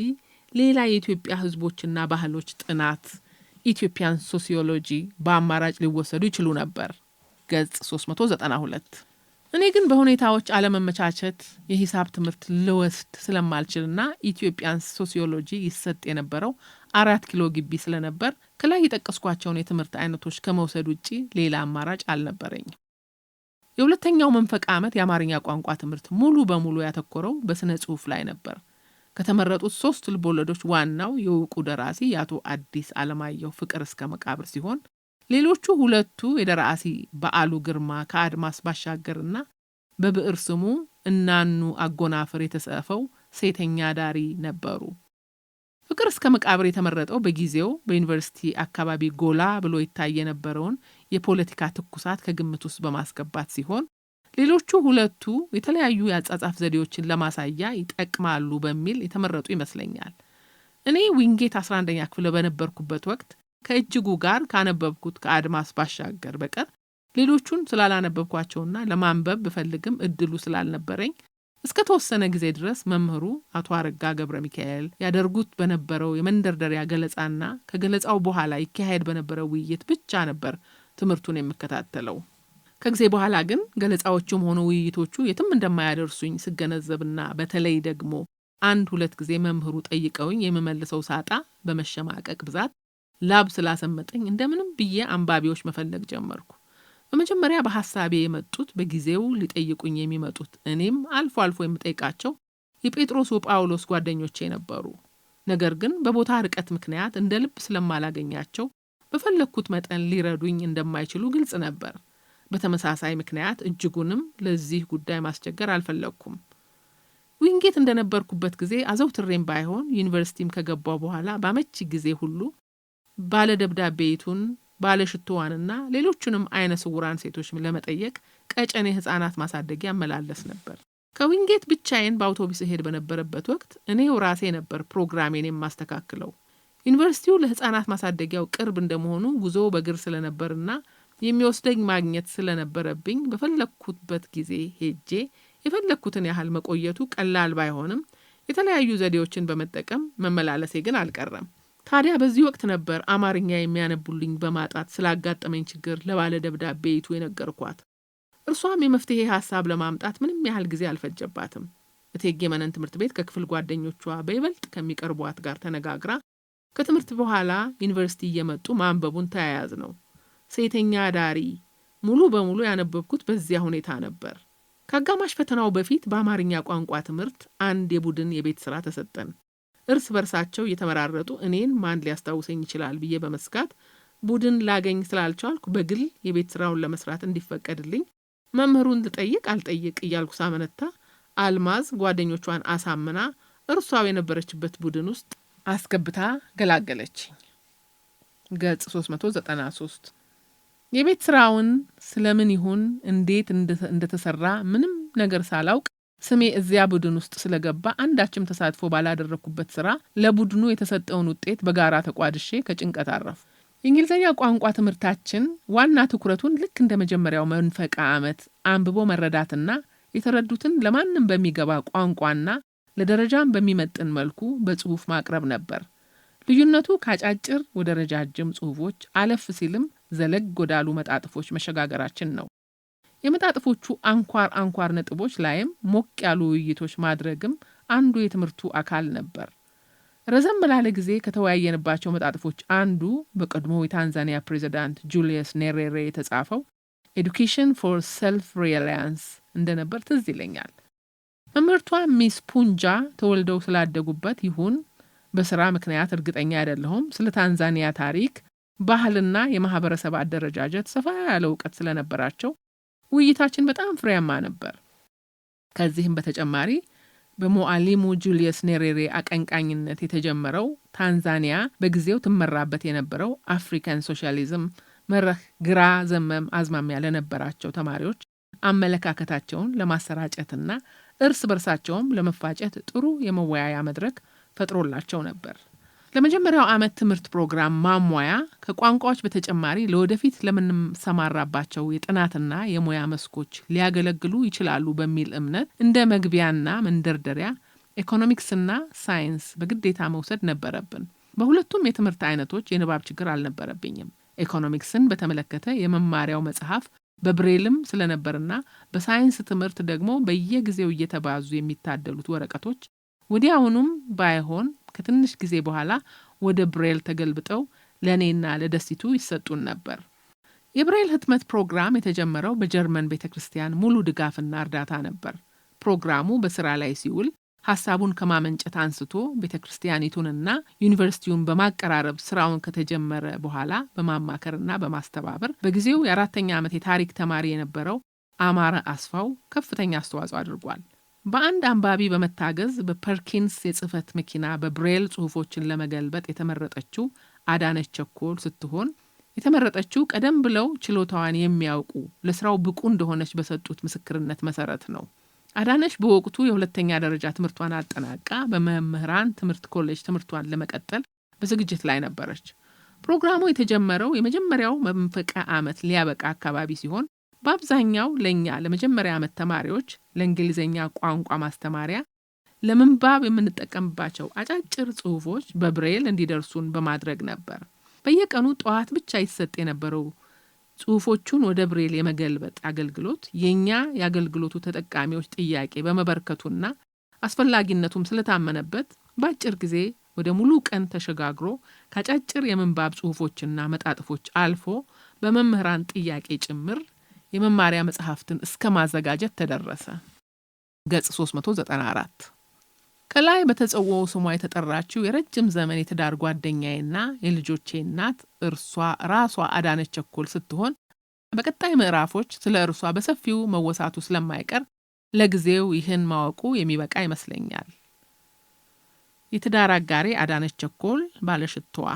ሌላ የኢትዮጵያ ህዝቦችና ባህሎች ጥናት ኢትዮጵያን ሶሲዮሎጂ በአማራጭ ሊወሰዱ ይችሉ ነበር። ገጽ 392። እኔ ግን በሁኔታዎች አለመመቻቸት የሂሳብ ትምህርት ልወስድ ስለማልችልና ኢትዮጵያን ሶሲዮሎጂ ይሰጥ የነበረው 4 ኪሎ ግቢ ስለነበር ከላይ የጠቀስኳቸውን የትምህርት አይነቶች ከመውሰድ ውጪ ሌላ አማራጭ አልነበረኝም። የሁለተኛው መንፈቅ ዓመት የአማርኛ ቋንቋ ትምህርት ሙሉ በሙሉ ያተኮረው በስነ ጽሑፍ ላይ ነበር። ከተመረጡት 3 ልቦለዶች ዋናው የውቁ ደራሲ የአቶ አዲስ አለማየሁ ፍቅር እስከ መቃብር ሲሆን ሌሎቹ 2ቱ የደራሲ በዓሉ ግርማ ከአድማስ ባሻገርና በብዕር ስሙ እናኑ አጎናፍር የተጻፈው ሴተኛ ዳሪ ነበሩ። ፍቅር እስከ መቃብር የተመረጠው በጊዜው በዩኒቨርሲቲ አካባቢ ጎላ ብሎ ይታይ የነበረውን የፖለቲካ ትኩሳት ከግምት ውስጥ በማስገባት ሲሆን ሌሎቹ 2ቱ የተለያዩ የአጻጻፍ ዘዴዎችን ለማሳያ ይጠቅማሉ በሚል የተመረጡ ይመስለኛል። እኔ ዊንጌት 11ኛ ክፍል በነበርኩበት ወቅት ከእጅጉ ጋር ካነበብኩት ከአድማስ ባሻገር በቀር ሌሎቹን ስላላነበብኳቸውና ለማንበብ ብፈልግም እድሉ ስላልነበረኝ እስከ ተወሰነ ጊዜ ድረስ መምህሩ አቶ አረጋ ገብረ ሚካኤል ያደርጉት በነበረው የመንደርደሪያ ገለጻና ከገለጻው በኋላ ይካሄድ በነበረው ውይይት ብቻ ነበር ትምህርቱን የምከታተለው። ከጊዜ በኋላ ግን ገለጻዎቹም ሆኑ ውይይቶቹ የትም እንደማያደርሱኝ ስገነዘብና በተለይ ደግሞ 1-2 ጊዜ መምህሩ ጠይቀውኝ የምመልሰው ሳጣ በመሸማቀቅ ብዛት ላብ ስላሰመጠኝ እንደምንም ብዬ አንባቢዎች መፈለግ ጀመርኩ። በመጀመሪያ በሐሳቤ የመጡት በጊዜው ሊጠይቁኝ የሚመጡት እኔም አልፎ አልፎ የምጠይቃቸው የጴጥሮስ ወጳውሎስ ጓደኞቼ ነበሩ። ነገር ግን በቦታ ርቀት ምክንያት እንደ ልብ ስለማላገኛቸው በፈለግኩት መጠን ሊረዱኝ እንደማይችሉ ግልጽ ነበር። በተመሳሳይ ምክንያት እጅጉንም ለዚህ ጉዳይ ማስቸገር አልፈለግኩም። ዊንጌት እንደነበርኩበት ጊዜ አዘውትሬም ባይሆን ዩኒቨርሲቲም ከገባው በኋላ ባመቺ ጊዜ ሁሉ ባለ ደብዳቤቱን ባለ ሽቶዋንና ሌሎቹንም አይነ ስውራን ሴቶች ለመጠየቅ ቀጨኔ ህፃናት ማሳደጊያ መላለስ ነበር። ከዊንጌት ብቻዬን በአውቶቡስ ሄድ በነበረበት ወቅት እኔው ራሴ ነበር ፕሮግራሜን የማስተካክለው። ዩኒቨርሲቲው ለህፃናት ማሳደጊያው ቅርብ እንደመሆኑ ጉዞ በእግር ስለነበርና የሚወስደኝ ማግኘት ስለነበረብኝ በፈለኩበት ጊዜ ሄጄ የፈለኩትን ያህል መቆየቱ ቀላል ባይሆንም የተለያዩ ዘዴዎችን በመጠቀም መመላለሴ ግን አልቀረም። ታዲያ በዚህ ወቅት ነበር አማርኛ የሚያነቡልኝ በማጣት ስላጋጠመኝ ችግር ለባለ ደብዳቤይቱ የነገርኳት። እርሷም የመፍትሄ ሐሳብ ለማምጣት ምንም ያህል ጊዜ አልፈጀባትም። እቴጌ መነን ትምህርት ቤት ከክፍል ጓደኞቿ በይበልጥ ከሚቀርቧት ጋር ተነጋግራ ከትምህርት በኋላ ዩኒቨርሲቲ እየመጡ ማንበቡን ተያያዝ ነው። ሴተኛ ዳሪ ሙሉ በሙሉ ያነበብኩት በዚያ ሁኔታ ነበር። ከአጋማሽ ፈተናው በፊት በአማርኛ ቋንቋ ትምህርት አንድ የቡድን የቤት ስራ ተሰጠን። እርስ በርሳቸው እየተመራረጡ እኔን ማን ሊያስታውሰኝ ይችላል ብዬ በመስጋት ቡድን ላገኝ ስላልቻልኩ በግል የቤት ስራውን ለመስራት እንዲፈቀድልኝ መምህሩን ልጠይቅ አልጠይቅ እያልኩ ሳመነታ አልማዝ ጓደኞቿን አሳምና እርሷው የነበረችበት ቡድን ውስጥ አስገብታ ገላገለችኝ። ገጽ 393 የቤት ስራውን ስለምን ይሁን እንዴት እንደተሰራ ምንም ነገር ሳላውቅ ስሜ እዚያ ቡድን ውስጥ ስለገባ አንዳችም ተሳትፎ ባላደረኩበት ስራ ለቡድኑ የተሰጠውን ውጤት በጋራ ተቋድሼ ከጭንቀት አረፍ። የእንግሊዝኛ ቋንቋ ትምህርታችን ዋና ትኩረቱን ልክ እንደ መጀመሪያው መንፈቃ ዓመት አንብቦ መረዳትና የተረዱትን ለማንም በሚገባ ቋንቋና ለደረጃም በሚመጥን መልኩ በጽሁፍ ማቅረብ ነበር። ልዩነቱ ካጫጭር ወደ ረጃጅም ጽሁፎች አለፍ ሲልም ዘለግ ወዳሉ መጣጥፎች መሸጋገራችን ነው። የመጣጥፎቹ አንኳር ነጥቦች ላይም ሞቅ ያሉ ውይይቶች ማድረግም አንዱ የትምህርቱ አካል ነበር። ረዘም ላለ ጊዜ ከተወያየንባቸው መጣጥፎች አንዱ በቀድሞ የታንዛኒያ ፕሬዚዳንት ጁሊየስ ኔሬሬ የተጻፈው ኤዱኬሽን ፎር ሰልፍ ሪላያንስ እንደነበር ትዝ ይለኛል። መምህርቷ ሚስ ፑንጃ ተወልደው ስላደጉበት ይሁን በስራ ምክንያት እርግጠኛ አይደለሁም ስለ ታንዛኒያ ታሪክ፣ ባህልና የማህበረሰብ አደረጃጀት ሰፋ ያለ እውቀት ስለነበራቸው ውይይታችን በጣም ፍሬያማ ነበር። ከዚህም በተጨማሪ በሞአሊሙ ጁሊየስ ኔሬሬ አቀንቃኝነት የተጀመረው ታንዛኒያ በጊዜው ትመራበት የነበረው አፍሪካን ሶሻሊዝም መርህ ግራ ዘመም አዝማሚያ ለነበራቸው ተማሪዎች አመለካከታቸውን ለማሰራጨትና እርስ በርሳቸውም ለመፋጨት ጥሩ የመወያያ መድረክ ፈጥሮላቸው ነበር። ለመጀመሪያው ዓመት ትምህርት ፕሮግራም ማሟያ ከቋንቋዎች በተጨማሪ ለወደፊት ለምንሰማራባቸው የጥናትና የሙያ መስኮች ሊያገለግሉ ይችላሉ በሚል እምነት እንደ መግቢያና መንደርደሪያ ኢኮኖሚክስና ሳይንስ በግዴታ መውሰድ ነበረብን። በሁለቱም የትምህርት አይነቶች የንባብ ችግር አልነበረብኝም። ኢኮኖሚክስን በተመለከተ የመማሪያው መጽሐፍ በብሬልም ስለነበርና በሳይንስ ትምህርት ደግሞ በየጊዜው እየተባዙ የሚታደሉት ወረቀቶች ወዲያውኑም ባይሆን ከትንሽ ጊዜ በኋላ ወደ ብሬል ተገልብጠው ለእኔና ለደስቲቱ ይሰጡን ነበር። የብሬል ህትመት ፕሮግራም የተጀመረው በጀርመን ቤተክርስቲያን ሙሉ ድጋፍና እርዳታ ነበር። ፕሮግራሙ በስራ ላይ ሲውል ሐሳቡን ከማመንጨት አንስቶ ቤተክርስቲያኒቱንና ዩኒቨርሲቲውን በማቀራረብ ስራውን ከተጀመረ በኋላ በማማከርና በማስተባበር በጊዜው የ4ኛ ዓመት የታሪክ ተማሪ የነበረው አማረ አስፋው ከፍተኛ አስተዋጽኦ አድርጓል። በአንድ አንባቢ በመታገዝ በፐርኪንስ የጽህፈት መኪና በብሬል ጽሁፎችን ለመገልበጥ የተመረጠችው አዳነች ቸኮል ስትሆን የተመረጠችው ቀደም ብለው ችሎታዋን የሚያውቁ ለስራው ብቁ እንደሆነች በሰጡት ምስክርነት መሰረት ነው። አዳነች በወቅቱ የ2ኛ ደረጃ ትምህርቷን አጠናቃ በመምህራን ትምህርት ኮሌጅ ትምህርቷን ለመቀጠል በዝግጅት ላይ ነበረች። ፕሮግራሙ የተጀመረው የመጀመሪያው መንፈቃ ዓመት ሊያበቃ አካባቢ ሲሆን በአብዛኛው ለኛ ለመጀመሪያ ዓመት ተማሪዎች ለእንግሊዝኛ ቋንቋ ማስተማሪያ ለምንባብ የምንጠቀምባቸው አጫጭር ጽሁፎች በብሬል እንዲደርሱን በማድረግ ነበር። በየቀኑ ጠዋት ብቻ ይሰጥ የነበረው ጽሁፎቹን ወደ ብሬል የመገልበጥ አገልግሎት የኛ የአገልግሎቱ ተጠቃሚዎች ጥያቄ በመበርከቱና አስፈላጊነቱም ስለታመነበት በአጭር ጊዜ ወደ ሙሉ ቀን ተሸጋግሮ ከአጫጭር የምንባብ ጽሁፎችና መጣጥፎች አልፎ በመምህራን ጥያቄ ጭምር የመማሪያ መጽሐፍትን እስከ ማዘጋጀት ተደረሰ። ገጽ 394 ከላይ በተጸውዖ ስሟ የተጠራችው የረጅም ዘመን የትዳር ጓደኛዬና የልጆቼ እናት እርሷ ራሷ አዳነች ቸኮል ስትሆን በቀጣይ ምዕራፎች ስለ እርሷ በሰፊው መወሳቱ ስለማይቀር ለጊዜው ይህን ማወቁ የሚበቃ ይመስለኛል። የትዳር አጋሬ አዳነች ቸኮል ባለሽቷዋ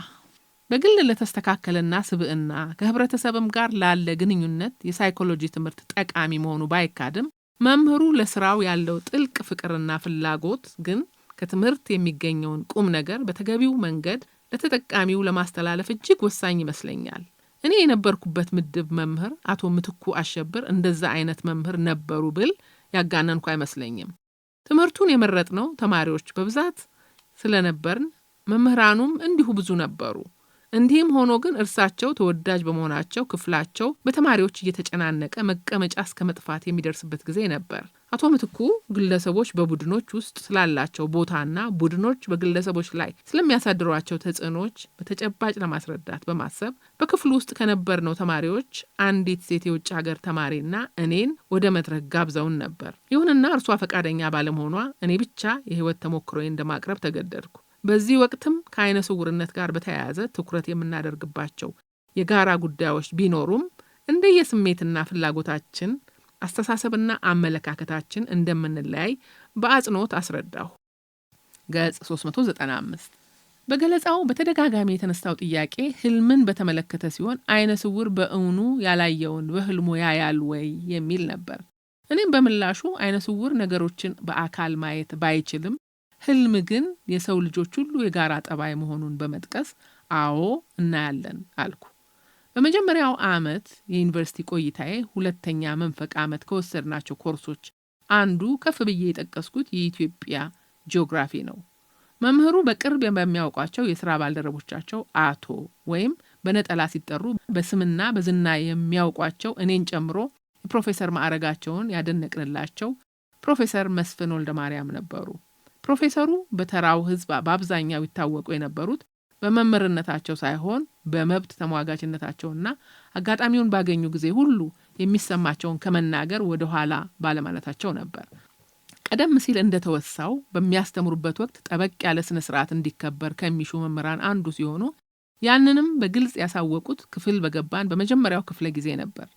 በግል ለተስተካከለና ስብዕና ከህብረተሰብም ጋር ላለ ግንኙነት የሳይኮሎጂ ትምህርት ጠቃሚ መሆኑ ባይካድም መምህሩ ለስራው ያለው ጥልቅ ፍቅርና ፍላጎት ግን ከትምህርት የሚገኘውን ቁም ነገር በተገቢው መንገድ ለተጠቃሚው ለማስተላለፍ እጅግ ወሳኝ ይመስለኛል። እኔ የነበርኩበት ምድብ መምህር አቶ ምትኩ አሸብር እንደዛ አይነት መምህር ነበሩ ብል ያጋነንኩ አይመስለኝም። ትምህርቱን የመረጥነው ተማሪዎች በብዛት ስለነበርን መምህራኑም እንዲሁ ብዙ ነበሩ። እንዲህም ሆኖ ግን እርሳቸው ተወዳጅ በመሆናቸው ክፍላቸው በተማሪዎች እየተጨናነቀ መቀመጫ እስከ መጥፋት የሚደርስበት ጊዜ ነበር። አቶ ምትኩ ግለሰቦች በቡድኖች ውስጥ ስላላቸው ቦታና ቡድኖች በግለሰቦች ላይ ስለሚያሳድሯቸው ተጽዕኖዎች በተጨባጭ ለማስረዳት በማሰብ በክፍሉ ውስጥ ከነበርነው ተማሪዎች አንዲት ሴት የውጭ ሀገር ተማሪና እኔን ወደ መድረክ ጋብዘውን ነበር። ይሁንና እርሷ ፈቃደኛ ባለመሆኗ እኔ ብቻ የህይወት ተሞክሮዬን እንደማቅረብ ተገደድኩ። በዚህ ወቅትም ከአይነ ስውርነት ጋር በተያያዘ ትኩረት የምናደርግባቸው የጋራ ጉዳዮች ቢኖሩም እንደየስሜትና ፍላጎታችን አስተሳሰብና አመለካከታችን እንደምንለያይ በአጽንኦት አስረዳሁ። ገጽ 395 በገለጻው በተደጋጋሚ የተነሳው ጥያቄ ህልምን በተመለከተ ሲሆን አይነ ስውር በእውኑ ያላየውን በህልሙ ያያል ወይ የሚል ነበር። እኔም በምላሹ አይነ ስውር ነገሮችን በአካል ማየት ባይችልም ህልም ግን የሰው ልጆች ሁሉ የጋራ ጠባይ መሆኑን በመጥቀስ አዎ እናያለን አልኩ። በመጀመሪያው ዓመት የዩኒቨርሲቲ ቆይታዬ ሁለተኛ መንፈቅ ዓመት ከወሰድናቸው ኮርሶች አንዱ ከፍ ብዬ የጠቀስኩት የኢትዮጵያ ጂኦግራፊ ነው። መምህሩ በቅርብ በሚያውቋቸው የሥራ ባልደረቦቻቸው አቶ ወይም በነጠላ ሲጠሩ በስምና በዝና የሚያውቋቸው እኔን ጨምሮ የፕሮፌሰር ማዕረጋቸውን ያደነቅንላቸው ፕሮፌሰር መስፍን ወልደማርያም ነበሩ። ፕሮፌሰሩ በተራው ህዝብ በአብዛኛው ይታወቁ የነበሩት በመምህርነታቸው ሳይሆን በመብት ተሟጋችነታቸውና አጋጣሚውን ባገኙ ጊዜ ሁሉ የሚሰማቸውን ከመናገር ወደ ኋላ ባለማለታቸው ነበር። ቀደም ሲል እንደተወሳው በሚያስተምሩበት ወቅት ጠበቅ ያለ ስነ ስርዓት እንዲከበር ከሚሹ መምህራን አንዱ ሲሆኑ ያንንም በግልጽ ያሳወቁት ክፍል በገባን በመጀመሪያው ክፍለ ጊዜ ነበር።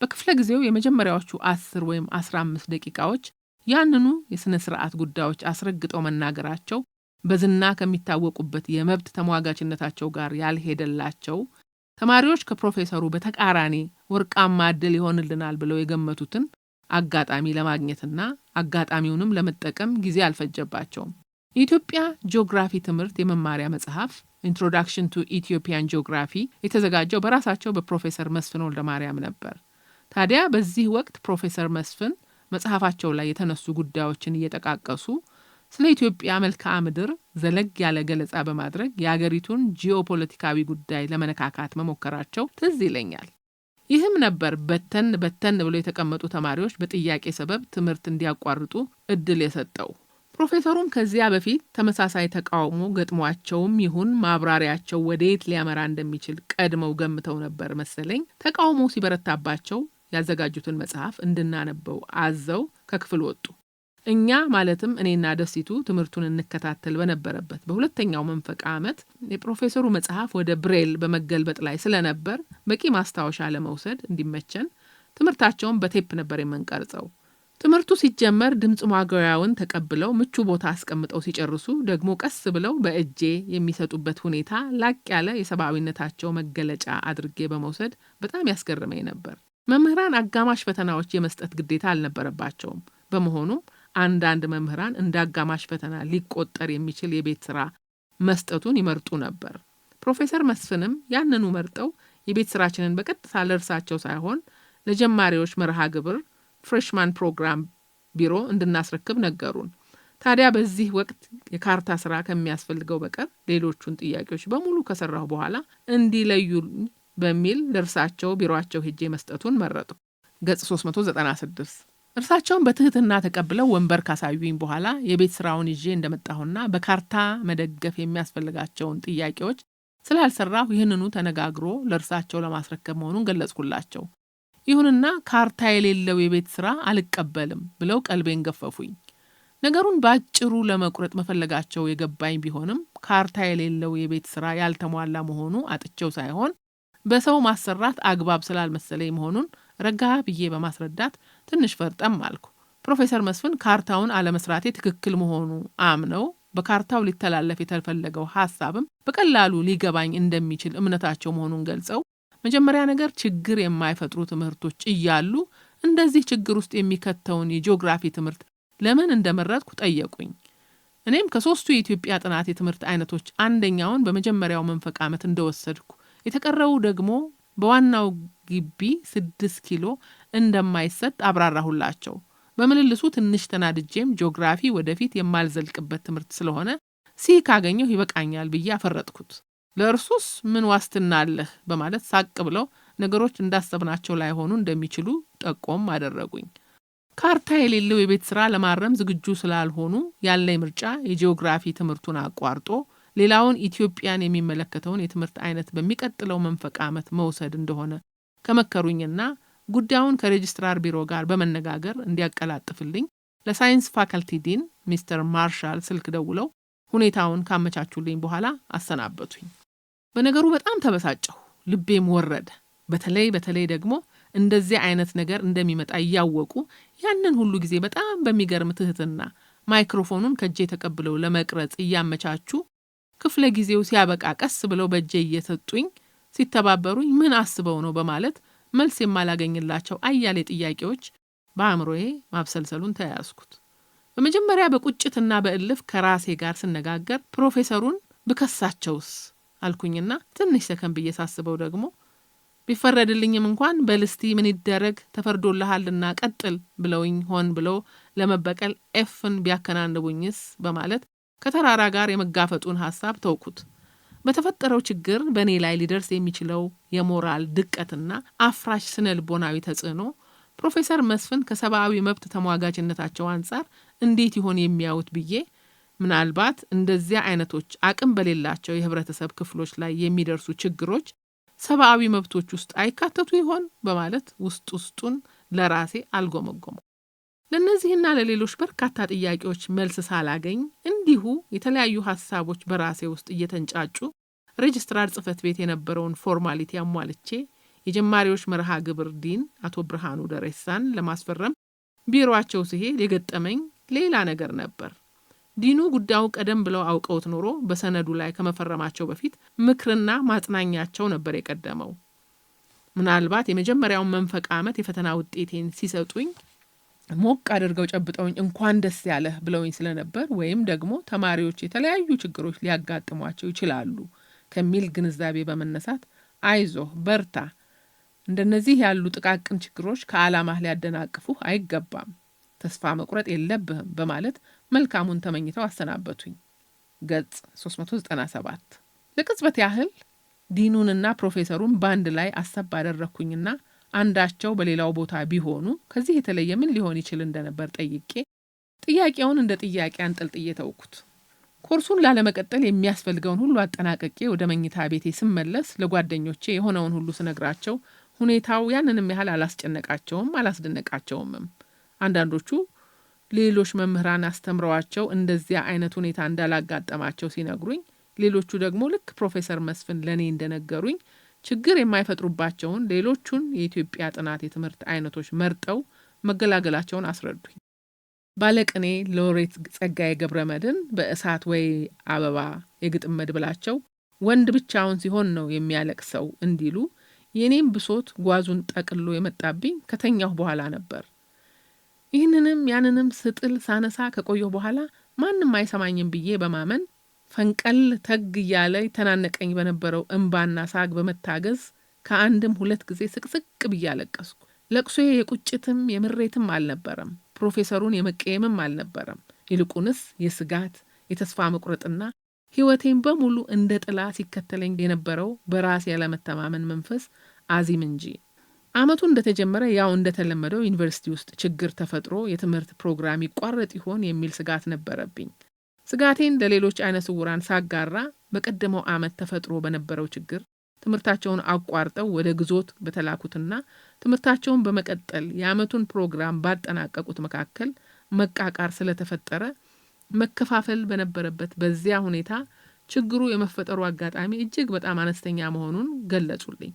በክፍለ ጊዜው የመጀመሪያዎቹ 10 ወይም 15 ደቂቃዎች ያንኑ የስነ ስርዓት ጉዳዮች አስረግጠው መናገራቸው በዝና ከሚታወቁበት የመብት ተሟጋችነታቸው ጋር ያልሄደላቸው ተማሪዎች ከፕሮፌሰሩ በተቃራኒ ወርቃማ ዕድል ይሆንልናል ብለው የገመቱትን አጋጣሚ ለማግኘትና አጋጣሚውንም ለመጠቀም ጊዜ አልፈጀባቸውም። የኢትዮጵያ ጂኦግራፊ ትምህርት የመማሪያ መጽሐፍ ኢንትሮዳክሽን ቱ ኢትዮጵያን ጂኦግራፊ የተዘጋጀው በራሳቸው በፕሮፌሰር መስፍን ወልደማርያም ነበር። ታዲያ በዚህ ወቅት ፕሮፌሰር መስፍን መጽሐፋቸው ላይ የተነሱ ጉዳዮችን እየጠቃቀሱ ስለ ኢትዮጵያ መልክዓ ምድር ዘለግ ያለ ገለጻ በማድረግ የአገሪቱን ጂኦፖለቲካዊ ጉዳይ ለመነካካት መሞከራቸው ትዝ ይለኛል። ይህም ነበር በተን ብለው የተቀመጡ ተማሪዎች በጥያቄ ሰበብ ትምህርት እንዲያቋርጡ እድል የሰጠው። ፕሮፌሰሩም ከዚያ በፊት ተመሳሳይ ተቃውሞ ገጥሟቸውም ይሁን ማብራሪያቸው ወዴት ሊያመራ እንደሚችል ቀድመው ገምተው ነበር መሰለኝ ተቃውሞ ሲበረታባቸው ያዘጋጁትን መጽሐፍ እንድናነበው አዘው ከክፍል ወጡ። እኛ ማለትም እኔና ደሲቱ ትምህርቱን እንከታተል በነበረበት በሁለተኛው መንፈቅ ዓመት የፕሮፌሰሩ መጽሐፍ ወደ ብሬል በመገልበጥ ላይ ስለነበር በቂ ማስታወሻ ለመውሰድ እንዲመቸን ትምህርታቸውን በቴፕ ነበር የምንቀርጸው። ትምህርቱ ሲጀመር ድምጽ ማጉያውን ተቀብለው ምቹ ቦታ አስቀምጠው ሲጨርሱ ደግሞ ቀስ ብለው በእጄ የሚሰጡበት ሁኔታ ላቅ ያለ የሰብአዊነታቸው መገለጫ አድርጌ በመውሰድ በጣም ያስገርመኝ ነበር። መምህራን አጋማሽ ፈተናዎች የመስጠት ግዴታ አልነበረባቸውም። በመሆኑም አንዳንድ መምህራን እንደ አጋማሽ ፈተና ሊቆጠር የሚችል የቤት ስራ መስጠቱን ይመርጡ ነበር። ፕሮፌሰር መስፍንም ያንኑ መርጠው የቤት ስራችንን በቀጥታ ለእርሳቸው ሳይሆን ለጀማሪዎች መርሃ ግብር ፍሬሽማን ፕሮግራም ቢሮ እንድናስረክብ ነገሩን። ታዲያ በዚህ ወቅት የካርታ ስራ ከሚያስፈልገው በቀር ሌሎቹን ጥያቄዎች በሙሉ ከሰራሁ በኋላ እንዲለዩኝ በሚል ለእርሳቸው ቢሮአቸው ሄጄ መስጠቱን መረጡ። ገጽ 396 እርሳቸውን በትህትና ተቀብለው ወንበር ካሳዩኝ በኋላ የቤት ስራውን ይዤ እንደመጣሁና በካርታ መደገፍ የሚያስፈልጋቸውን ጥያቄዎች ስላልሰራሁ ይህንኑ ተነጋግሮ ለእርሳቸው ለማስረከብ መሆኑን ገለጽኩላቸው። ይሁንና ካርታ የሌለው የቤት ስራ አልቀበልም ብለው ቀልቤን ገፈፉኝ። ነገሩን ባጭሩ ለመቁረጥ መፈለጋቸው የገባኝ ቢሆንም ካርታ የሌለው የቤት ስራ ያልተሟላ መሆኑ አጥቸው ሳይሆን በሰው ማሰራት አግባብ ስላልመሰለኝ መሆኑን ረጋ ብዬ በማስረዳት ትንሽ ፈርጠም አልኩ። ፕሮፌሰር መስፍን ካርታውን አለመስራቴ ትክክል መሆኑ አምነው በካርታው ሊተላለፍ የተፈለገው ሐሳብም በቀላሉ ሊገባኝ እንደሚችል እምነታቸው መሆኑን ገልጸው መጀመሪያ ነገር ችግር የማይፈጥሩ ትምህርቶች እያሉ እንደዚህ ችግር ውስጥ የሚከተውን የጂኦግራፊ ትምህርት ለምን እንደመረጥኩ ጠየቁኝ። እኔም ከሶስቱ የኢትዮጵያ ጥናት የትምህርት አይነቶች አንደኛውን በመጀመሪያው መንፈቅ ዓመት እንደወሰድኩ የተቀረው ደግሞ በዋናው ግቢ 6 ኪሎ እንደማይሰጥ አብራራሁላቸው። በምልልሱ ትንሽ ተናድጄም ጂኦግራፊ ወደፊት የማልዘልቅበት ትምህርት ስለሆነ ካገኘሁ ይበቃኛል ብዬ አፈረጥኩት። ለእርሱስ ምን ዋስትና አለህ በማለት ሳቅ ብለው ነገሮች እንዳሰብናቸው ላይሆኑ እንደሚችሉ ጠቆም አደረጉኝ። ካርታ የሌለው የቤት ስራ ለማረም ዝግጁ ስላልሆኑ ያለኝ ምርጫ የጂኦግራፊ ትምህርቱን አቋርጦ ሌላውን ኢትዮጵያን የሚመለከተውን የትምህርት አይነት በሚቀጥለው መንፈቅ ዓመት መውሰድ እንደሆነ ከመከሩኝና ጉዳዩን ከሬጅስትራር ቢሮ ጋር በመነጋገር እንዲያቀላጥፍልኝ ለሳይንስ ፋካልቲ ዲን ሚስተር ማርሻል ስልክ ደውለው ሁኔታውን ካመቻቹልኝ በኋላ አሰናበቱኝ። በነገሩ በጣም ተበሳጨሁ፣ ልቤም ወረደ። በተለይ ደግሞ እንደዚህ አይነት ነገር እንደሚመጣ እያወቁ ያንን ሁሉ ጊዜ በጣም በሚገርም ትህትና ማይክሮፎኑን ከጄ ተቀብለው ለመቅረጽ እያመቻቹ ክፍለ ጊዜው ሲያበቃ ቀስ ብለው በጄ እየሰጡኝ ሲተባበሩኝ ምን አስበው ነው በማለት መልስ የማላገኝላቸው አያሌ ጥያቄዎች በአእምሮዬ ማብሰልሰሉን ተያያዝኩት። በመጀመሪያ በቁጭትና በእልፍ ከራሴ ጋር ስነጋገር ፕሮፌሰሩን ብከሳቸውስ አልኩኝና ትንሽ ሰከን ብዬ ሳስበው ደግሞ ቢፈረድልኝም እንኳን በልስቲ ምን ይደረግ ተፈርዶልሃልና ቀጥል ብለውኝ ሆን ብለው ለመበቀል ኤፍን ቢያከናንቡኝስ በማለት ከተራራ ጋር የመጋፈጡን ሐሳብ ተውኩት። በተፈጠረው ችግር በእኔ ላይ ሊደርስ የሚችለው የሞራል ድቀትና አፍራሽ ስነልቦናዊ ተጽዕኖ ፕሮፌሰር መስፍን ከሰብአዊ መብት ተሟጋጅነታቸው አንጻር እንዴት ይሆን የሚያዩት ብዬ ምናልባት እንደዚያ አይነቶች አቅም በሌላቸው የህብረተሰብ ክፍሎች ላይ የሚደርሱ ችግሮች ሰብአዊ መብቶች ውስጥ አይካተቱ ይሆን በማለት ውስጡን ለራሴ አልጎመጎመ። ለነዚህና ለሌሎች በርካታ ጥያቄዎች መልስ ሳላገኝ እንዲሁ የተለያዩ ሐሳቦች በራሴ ውስጥ እየተንጫጩ ሬጅስትራር ጽሕፈት ቤት የነበረውን ፎርማሊቲ አሟልቼ የጀማሪዎች መርሃ ግብር ዲን አቶ ብርሃኑ ደሬሳን ለማስፈረም ቢሮአቸው ሲሄድ የገጠመኝ ሌላ ነገር ነበር። ዲኑ ጉዳዩ ቀደም ብለው አውቀውት ኖሮ በሰነዱ ላይ ከመፈረማቸው በፊት ምክርና ማጽናኛቸው ነበር የቀደመው። ምናልባት የመጀመሪያውን መንፈቅ ዓመት የፈተና ውጤቴን ሲሰጡኝ ሞቅ አድርገው ጨብጠውኝ እንኳን ደስ ያለህ ብለውኝ ስለነበር ወይም ደግሞ ተማሪዎች የተለያዩ ችግሮች ሊያጋጥሟቸው ይችላሉ ከሚል ግንዛቤ በመነሳት አይዞህ በርታ፣ እንደነዚህ ያሉ ጥቃቅን ችግሮች ከዓላማህ ሊያደናቅፉህ አይገባም፣ ተስፋ መቁረጥ የለብህም በማለት መልካሙን ተመኝተው አሰናበቱኝ። ገጽ 397። ለቅጽበት ያህል ዲኑንና ፕሮፌሰሩን ባንድ ላይ አሰብ አደረኩኝና አንዳቸው በሌላው ቦታ ቢሆኑ ከዚህ የተለየ ምን ሊሆን ይችል እንደነበር ጠይቄ ጥያቄውን እንደ ጥያቄ አንጠልጥዬ ተውኩት። ኮርሱን ላለመቀጠል የሚያስፈልገውን ሁሉ አጠናቀቄ ወደ መኝታ ቤቴ ስመለስ ለጓደኞቼ የሆነውን ሁሉ ስነግራቸው ሁኔታው ያንንም ያህል አላስጨነቃቸውም አላስደነቃቸውምም። አንዳንዶቹ ሌሎች መምህራን አስተምረዋቸው እንደዚያ አይነት ሁኔታ እንዳላጋጠማቸው ሲነግሩኝ፣ ሌሎቹ ደግሞ ልክ ፕሮፌሰር መስፍን ለኔ እንደነገሩኝ ችግር የማይፈጥሩባቸውን ሌሎቹን የኢትዮጵያ ጥናት የትምህርት አይነቶች መርጠው መገላገላቸውን አስረዱኝ። ባለቅኔ ሎሬት ጸጋዬ ገብረመድኅን በእሳት ወይ አበባ የግጥም መድብላቸው ወንድ ብቻውን ሲሆን ነው የሚያለቅሰው እንዲሉ የኔም ብሶት ጓዙን ጠቅሎ የመጣብኝ ከተኛሁ በኋላ ነበር። ይህንንም ያንንም ስጥል ሳነሳ ከቆየሁ በኋላ ማንም አይሰማኝም ብዬ በማመን ፈንቀል ተግ እያለ ተናነቀኝ በነበረው እንባና ሳግ በመታገዝ ከአንድም ሁለት ጊዜ ስቅስቅ ብዬ አለቀስኩ። ለቅሶዬ የቁጭትም የምሬትም አልነበረም፣ ፕሮፌሰሩን የመቀየምም አልነበረም። ይልቁንስ የስጋት የተስፋ መቁረጥና ሕይወቴን በሙሉ እንደ ጥላ ሲከተለኝ የነበረው በራስ ያለመተማመን መንፈስ አዚም እንጂ። አመቱ እንደተጀመረ ያው እንደተለመደው ዩኒቨርሲቲ ውስጥ ችግር ተፈጥሮ የትምህርት ፕሮግራም ይቋረጥ ይሆን የሚል ስጋት ነበረብኝ። ስጋቴን ለሌሎች አይነ ስውራን ሳጋራ በቀደመው አመት ተፈጥሮ በነበረው ችግር ትምህርታቸውን አቋርጠው ወደ ግዞት በተላኩትና ትምህርታቸውን በመቀጠል የአመቱን ፕሮግራም ባጠናቀቁት መካከል መቃቃር ስለተፈጠረ መከፋፈል በነበረበት በዚያ ሁኔታ ችግሩ የመፈጠሩ አጋጣሚ እጅግ በጣም አነስተኛ መሆኑን ገለጹልኝ።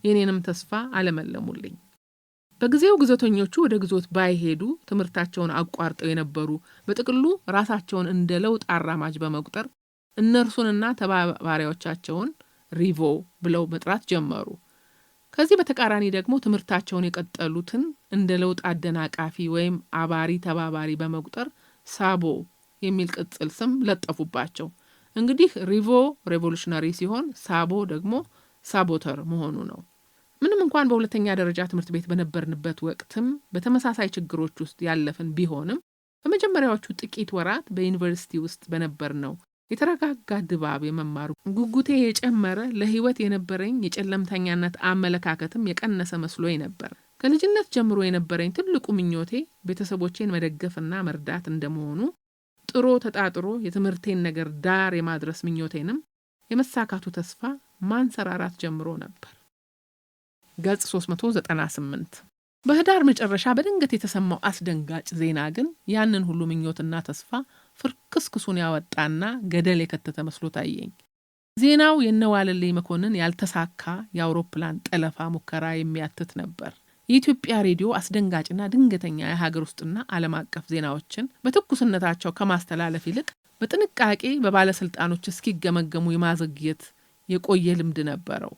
የኔንም ተስፋ አለመለሙልኝ። በጊዜው ግዞተኞቹ ወደ ግዞት ባይሄዱ ትምህርታቸውን አቋርጠው የነበሩ በጥቅሉ ራሳቸውን እንደ ለውጥ አራማጅ በመቁጠር እነርሱንና ተባባሪዎቻቸውን ሪቮ ብለው መጥራት ጀመሩ። ከዚህ በተቃራኒ ደግሞ ትምህርታቸውን የቀጠሉትን እንደ ለውጥ አደናቃፊ ወይም አባሪ ተባባሪ በመቁጠር ሳቦ የሚል ቅጽል ስም ለጠፉባቸው። እንግዲህ ሪቮ ሬቮሉሽነሪ ሲሆን ሳቦ ደግሞ ሳቦተር መሆኑ ነው። ምንም እንኳን በሁለተኛ ደረጃ ትምህርት ቤት በነበርንበት ወቅትም በተመሳሳይ ችግሮች ውስጥ ያለፍን ቢሆንም በመጀመሪያዎቹ ጥቂት ወራት በዩኒቨርሲቲ ውስጥ በነበርነው የተረጋጋ ድባብ የመማሩ ጉጉቴ የጨመረ፣ ለህይወት የነበረኝ የጨለምተኛነት አመለካከትም የቀነሰ መስሎኝ ነበር። ከልጅነት ጀምሮ የነበረኝ ትልቁ ምኞቴ ቤተሰቦቼን መደገፍና መርዳት እንደመሆኑ ጥሮ ተጣጥሮ የትምህርቴን ነገር ዳር የማድረስ ምኞቴንም የመሳካቱ ተስፋ ማንሰራራት ጀምሮ ነበር። ገጽ 398 በህዳር መጨረሻ በድንገት የተሰማው አስደንጋጭ ዜና ግን ያንን ሁሉ ምኞትና ተስፋ ፍርክስክሱን ያወጣና ገደል የከተተ መስሎ ታየኝ። ዜናው የነዋለልኝ መኮንን ያልተሳካ የአውሮፕላን ጠለፋ ሙከራ የሚያትት ነበር። የኢትዮጵያ ሬዲዮ አስደንጋጭና ድንገተኛ የሀገር ውስጥና ዓለም አቀፍ ዜናዎችን በትኩስነታቸው ከማስተላለፍ ይልቅ በጥንቃቄ በባለስልጣኖች እስኪገመገሙ የማዘግየት የቆየ ልምድ ነበረው።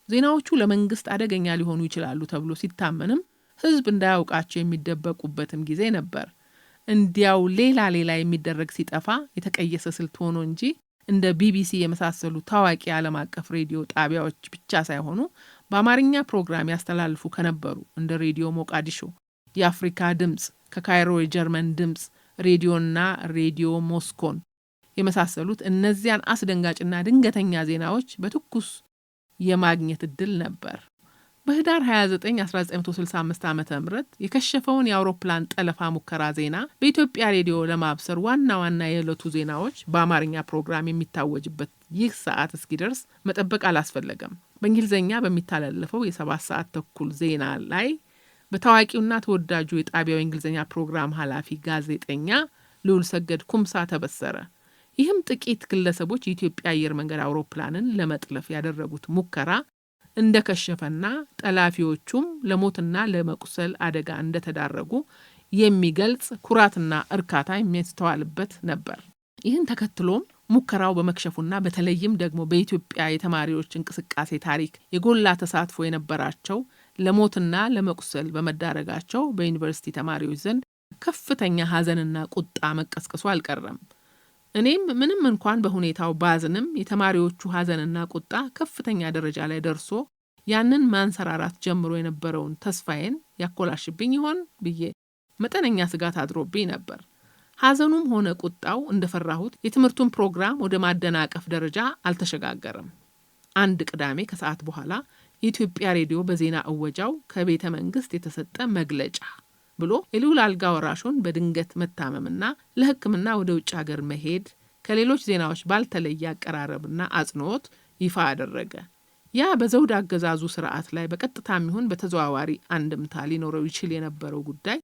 ዜናዎቹ ለመንግስት አደገኛ ሊሆኑ ይችላሉ ተብሎ ሲታመንም ህዝብ እንዳያውቃቸው የሚደበቁበትም ጊዜ ነበር። እንዲያው ሌላ የሚደረግ ሲጠፋ የተቀየሰ ስልት ሆኖ እንጂ እንደ ቢቢሲ የመሳሰሉ ታዋቂ ዓለም አቀፍ ሬዲዮ ጣቢያዎች ብቻ ሳይሆኑ በአማርኛ ፕሮግራም ያስተላልፉ ከነበሩ እንደ ሬዲዮ ሞቃዲሾ፣ የአፍሪካ ድምጽ፣ ከካይሮ የጀርመን ድምጽ ሬዲዮና ሬዲዮ ሞስኮን የመሳሰሉት እነዚያን አስደንጋጭና ድንገተኛ ዜናዎች በትኩስ የማግኘት እድል ነበር። በህዳር 29 1965 ዓመተ ምህረት የከሸፈውን የአውሮፕላን ጠለፋ ሙከራ ዜና በኢትዮጵያ ሬዲዮ ለማብሰር ዋና የዕለቱ ዜናዎች በአማርኛ ፕሮግራም የሚታወጅበት ይህ ሰዓት እስኪደርስ መጠበቅ አላስፈለገም። በእንግሊዝኛ በሚተላለፈው የ7 ሰዓት ተኩል ዜና ላይ በታዋቂውና ተወዳጁ የጣቢያው እንግሊዝኛ ፕሮግራም ኃላፊ ጋዜጠኛ ልዑል ሰገድ ኩምሳ ተበሰረ። ይህም ጥቂት ግለሰቦች የኢትዮጵያ አየር መንገድ አውሮፕላንን ለመጥለፍ ያደረጉት ሙከራ እንደከሸፈና ጠላፊዎቹም ለሞትና ለመቁሰል አደጋ እንደተዳረጉ የሚገልጽ ኩራትና እርካታ የሚስተዋልበት ነበር። ይህን ተከትሎም ሙከራው በመክሸፉና በተለይም ደግሞ በኢትዮጵያ የተማሪዎች እንቅስቃሴ ታሪክ የጎላ ተሳትፎ የነበራቸው ለሞትና ለመቁሰል በመዳረጋቸው በዩኒቨርሲቲ ተማሪዎች ዘንድ ከፍተኛ ሐዘንና ቁጣ መቀስቀሱ አልቀረም። እኔም ምንም እንኳን በሁኔታው ባዝንም የተማሪዎቹ ሐዘንና ቁጣ ከፍተኛ ደረጃ ላይ ደርሶ ያንን ማንሰራራት ጀምሮ የነበረውን ተስፋዬን ያኮላሽብኝ ይሆን ብዬ መጠነኛ ስጋት አድሮብኝ ነበር። ሐዘኑም ሆነ ቁጣው እንደፈራሁት የትምህርቱን ፕሮግራም ወደ ማደናቀፍ ደረጃ አልተሸጋገረም። አንድ ቅዳሜ ከሰዓት በኋላ የኢትዮጵያ ሬዲዮ በዜና እወጃው ከቤተ መንግስት የተሰጠ መግለጫ ብሎ የልዑል አልጋ ወራሹን በድንገት መታመምና ለሕክምና ወደ ውጭ ሀገር መሄድ ከሌሎች ዜናዎች ባልተለየ አቀራረብና አጽንኦት ይፋ አደረገ። ያ በዘውድ አገዛዙ ስርዓት ላይ በቀጥታም ይሁን በተዘዋዋሪ አንድምታ ሊኖረው ይችል የነበረው ጉዳይ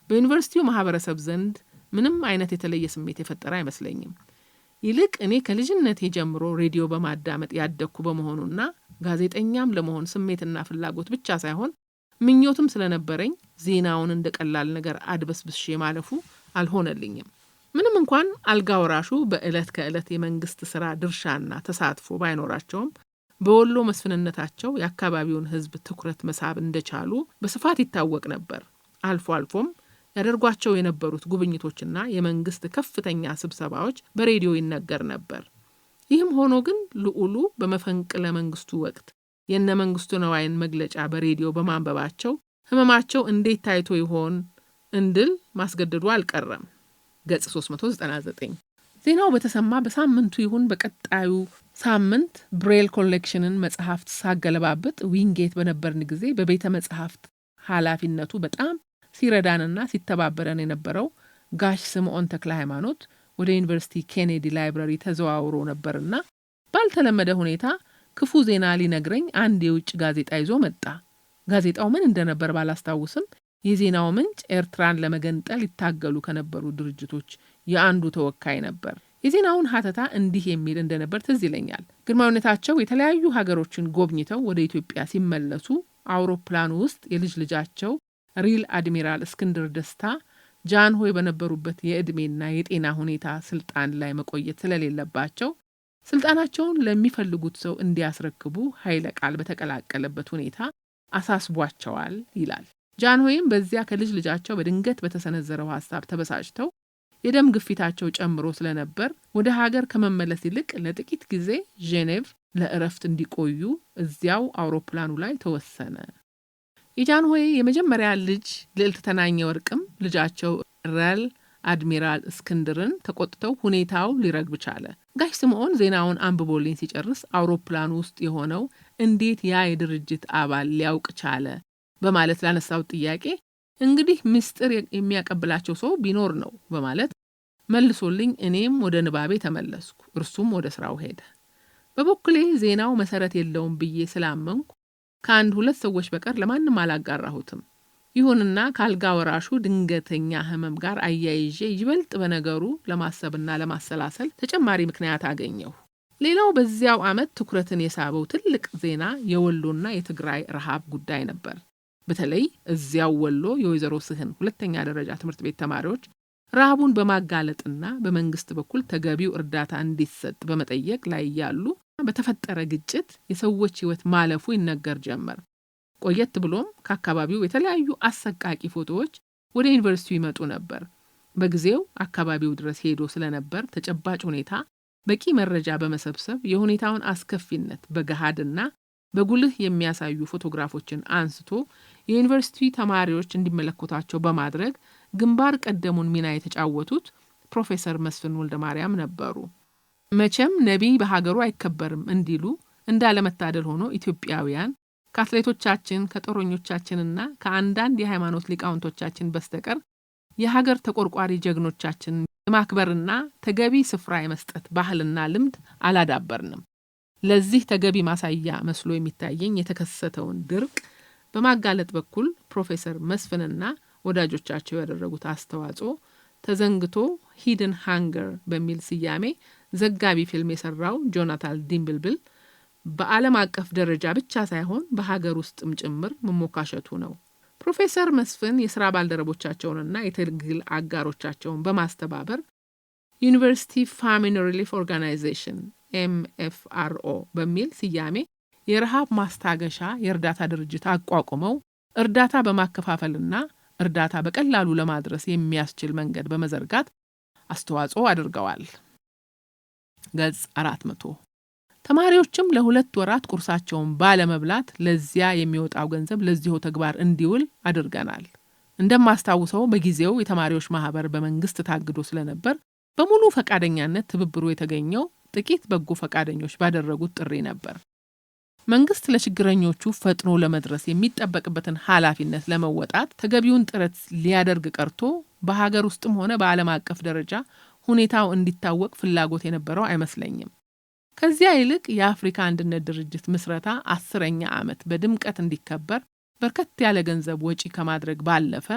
በዩኒቨርሲቲው ማህበረሰብ ዘንድ ምንም አይነት የተለየ ስሜት የፈጠረ አይመስለኝም። ይልቅ እኔ ከልጅነቴ ጀምሮ ሬዲዮ በማዳመጥ ያደግኩ በመሆኑና ጋዜጠኛም ለመሆን ስሜትና ፍላጎት ብቻ ሳይሆን ምኞትም ስለነበረኝ ዜናውን እንደ ቀላል ነገር አድበስብሼ ማለፉ አልሆነልኝም። ምንም እንኳን አልጋ ወራሹ በዕለት ከዕለት የመንግስት ስራ ድርሻና ተሳትፎ ባይኖራቸውም በወሎ መስፍንነታቸው የአካባቢውን ህዝብ ትኩረት መሳብ እንደቻሉ በስፋት ይታወቅ ነበር። አልፎ አልፎም ያደርጓቸው የነበሩት ጉብኝቶችና የመንግስት ከፍተኛ ስብሰባዎች በሬዲዮ ይነገር ነበር። ይህም ሆኖ ግን ልዑሉ በመፈንቅለ መንግስቱ ወቅት የነ መንግስቱ ነዋይን መግለጫ በሬዲዮ በማንበባቸው ህመማቸው እንዴት ታይቶ ይሆን እንድል ማስገደዱ አልቀረም። ገጽ 399 ዜናው በተሰማ በሳምንቱ ይሁን በቀጣዩ ሳምንት ብሬል ኮሌክሽንን መጽሐፍት ሳገለባብጥ ዊንጌት በነበርን ጊዜ በቤተ መጽሐፍት ኃላፊነቱ በጣም ሲረዳንና ሲተባበረን የነበረው ጋሽ ስምዖን ተክለ ሃይማኖት ወደ ዩኒቨርሲቲ ኬኔዲ ላይብረሪ ተዘዋውሮ ነበርና ባልተለመደ ሁኔታ ክፉ ዜና ሊነግረኝ አንድ የውጭ ጋዜጣ ይዞ መጣ። ጋዜጣው ምን እንደነበር ባላስታውስም የዜናው ምንጭ ኤርትራን ለመገንጠል ይታገሉ ከነበሩ ድርጅቶች የአንዱ ተወካይ ነበር። የዜናውን ሀተታ እንዲህ የሚል እንደነበር ትዝ ይለኛል። ግርማዊነታቸው የተለያዩ ሀገሮችን ጎብኝተው ወደ ኢትዮጵያ ሲመለሱ አውሮፕላኑ ውስጥ የልጅ ልጃቸው ሪል አድሚራል እስክንድር ደስታ ጃንሆይ በነበሩበት የዕድሜና የጤና ሁኔታ ስልጣን ላይ መቆየት ስለሌለባቸው ስልጣናቸውን ለሚፈልጉት ሰው እንዲያስረክቡ ኃይለ ቃል በተቀላቀለበት ሁኔታ አሳስቧቸዋል ይላል። ጃንሆይም በዚያ ከልጅ ልጃቸው በድንገት በተሰነዘረው ሐሳብ ተበሳጭተው የደም ግፊታቸው ጨምሮ ስለነበር ወደ ሀገር ከመመለስ ይልቅ ለጥቂት ጊዜ ጄኔቭ ለእረፍት እንዲቆዩ እዚያው አውሮፕላኑ ላይ ተወሰነ። የጃንሆይ የመጀመሪያ ልጅ ልዕልት ተናኘ ወርቅም ልጃቸው ራል አድሚራል እስክንድርን ተቆጥተው ሁኔታው ሊረግብ ቻለ። ጋሽ ስምዖን ዜናውን አንብቦልኝ ሲጨርስ አውሮፕላኑ ውስጥ የሆነው እንዴት ያ የድርጅት አባል ሊያውቅ ቻለ በማለት ላነሳው ጥያቄ እንግዲህ ምስጢር የሚያቀብላቸው ሰው ቢኖር ነው በማለት መልሶልኝ እኔም ወደ ንባቤ ተመለስኩ፣ እርሱም ወደ ስራው ሄደ። በበኩሌ ዜናው መሰረት የለውም ብዬ ስላመንኩ ከአንድ ሁለት ሰዎች በቀር ለማንም አላጋራሁትም። ይሁንና ካልጋ ወራሹ ድንገተኛ ህመም ጋር አያይዤ ይበልጥ በነገሩ ለማሰብና ለማሰላሰል ተጨማሪ ምክንያት አገኘሁ። ሌላው በዚያው ዓመት ትኩረትን የሳበው ትልቅ ዜና የወሎና የትግራይ ረሃብ ጉዳይ ነበር። በተለይ እዚያው ወሎ የወይዘሮ ስህን ሁለተኛ ደረጃ ትምህርት ቤት ተማሪዎች ረሃቡን በማጋለጥና በመንግስት በኩል ተገቢው እርዳታ እንዲሰጥ በመጠየቅ ላይ ያሉ በተፈጠረ ግጭት የሰዎች ህይወት ማለፉ ይነገር ጀመር። ቆየት ብሎም ከአካባቢው የተለያዩ አሰቃቂ ፎቶዎች ወደ ዩኒቨርሲቲው ይመጡ ነበር። በጊዜው አካባቢው ድረስ ሄዶ ስለነበር ተጨባጭ ሁኔታ በቂ መረጃ በመሰብሰብ የሁኔታውን አስከፊነት በገሃድና በጉልህ የሚያሳዩ ፎቶግራፎችን አንስቶ የዩኒቨርሲቲ ተማሪዎች እንዲመለከቷቸው በማድረግ ግንባር ቀደሙን ሚና የተጫወቱት ፕሮፌሰር መስፍን ወልደማርያም ነበሩ። መቼም ነቢይ በሀገሩ አይከበርም እንዲሉ እንዳለመታደል ሆኖ ኢትዮጵያውያን ከአትሌቶቻችን ከጦረኞቻችንና ከአንዳንድ የሃይማኖት ሊቃውንቶቻችን በስተቀር የሀገር ተቆርቋሪ ጀግኖቻችን የማክበርና ተገቢ ስፍራ የመስጠት ባህልና ልምድ አላዳበርንም። ለዚህ ተገቢ ማሳያ መስሎ የሚታየኝ የተከሰተውን ድርቅ በማጋለጥ በኩል ፕሮፌሰር መስፍንና ወዳጆቻቸው ያደረጉት አስተዋጽኦ ተዘንግቶ ሂድን ሃንገር በሚል ስያሜ ዘጋቢ ፊልም የሰራው ጆናታን ዲምብልብል በዓለም አቀፍ ደረጃ ብቻ ሳይሆን በሀገር ውስጥም ጭምር መሞካሸቱ ነው። ፕሮፌሰር መስፍን የሥራ ባልደረቦቻቸውንና የትግል አጋሮቻቸውን በማስተባበር ዩኒቨርሲቲ ፋሚን ሪሊፍ ኦርጋናይዜሽን MFRO በሚል ስያሜ የረሃብ ማስታገሻ የእርዳታ ድርጅት አቋቁመው እርዳታ በማከፋፈልና እርዳታ በቀላሉ ለማድረስ የሚያስችል መንገድ በመዘርጋት አስተዋጽኦ አድርገዋል። ገጽ 400 ተማሪዎችም ለ2 ወራት ቁርሳቸውን ባለመብላት ለዚያ የሚወጣው ገንዘብ ለዚሁ ተግባር እንዲውል አድርገናል። እንደማስታውሰው በጊዜው የተማሪዎች ማህበር በመንግስት ታግዶ ስለነበር በሙሉ ፈቃደኛነት ትብብሩ የተገኘው ጥቂት በጎ ፈቃደኞች ባደረጉት ጥሪ ነበር። መንግስት ለችግረኞቹ ፈጥኖ ለመድረስ የሚጠበቅበትን ኃላፊነት ለመወጣት ተገቢውን ጥረት ሊያደርግ ቀርቶ በሀገር ውስጥም ሆነ በዓለም አቀፍ ደረጃ ሁኔታው እንዲታወቅ ፍላጎት የነበረው አይመስለኝም። ከዚያ ይልቅ የአፍሪካ አንድነት ድርጅት ምስረታ 10ኛ ዓመት በድምቀት እንዲከበር በርከት ያለ ገንዘብ ወጪ ከማድረግ ባለፈ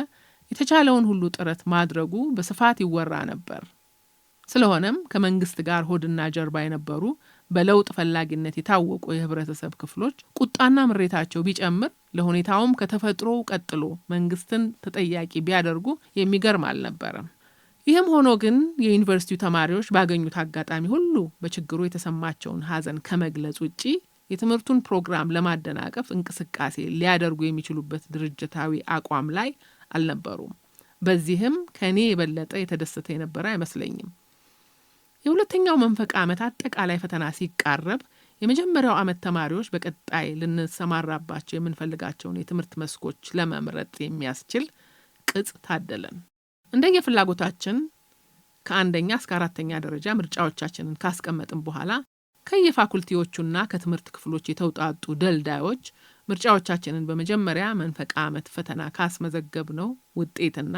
የተቻለውን ሁሉ ጥረት ማድረጉ በስፋት ይወራ ነበር። ስለሆነም ከመንግስት ጋር ሆድና ጀርባ የነበሩ በለውጥ ፈላጊነት የታወቁ የህብረተሰብ ክፍሎች ቁጣና ምሬታቸው ቢጨምር ለሁኔታውም ከተፈጥሮ ቀጥሎ መንግስትን ተጠያቂ ቢያደርጉ የሚገርም አልነበረም። ይህም ሆኖ ግን የዩኒቨርሲቲው ተማሪዎች ባገኙት አጋጣሚ ሁሉ በችግሩ የተሰማቸውን ሐዘን ከመግለጽ ውጪ የትምህርቱን ፕሮግራም ለማደናቀፍ እንቅስቃሴ ሊያደርጉ የሚችሉበት ድርጅታዊ አቋም ላይ አልነበሩም። በዚህም ከኔ የበለጠ የተደሰተ የነበረ አይመስለኝም። የሁለተኛው መንፈቅ ዓመት አጠቃላይ ፈተና ሲቃረብ የመጀመሪያው ዓመት ተማሪዎች በቀጣይ ልንሰማራባቸው የምንፈልጋቸውን የትምህርት መስኮች ለመምረጥ የሚያስችል ቅጽ ታደለን። እንደየፍላጎታችን ከአንደኛ እስከ 4ኛ ደረጃ ምርጫዎቻችንን ካስቀመጥን በኋላ ከየፋኩልቲዎቹና ከትምህርት ክፍሎች የተውጣጡ ደልዳዮች ምርጫዎቻችንን በመጀመሪያ መንፈቅ ዓመት ፈተና ካስመዘገብነው ውጤትና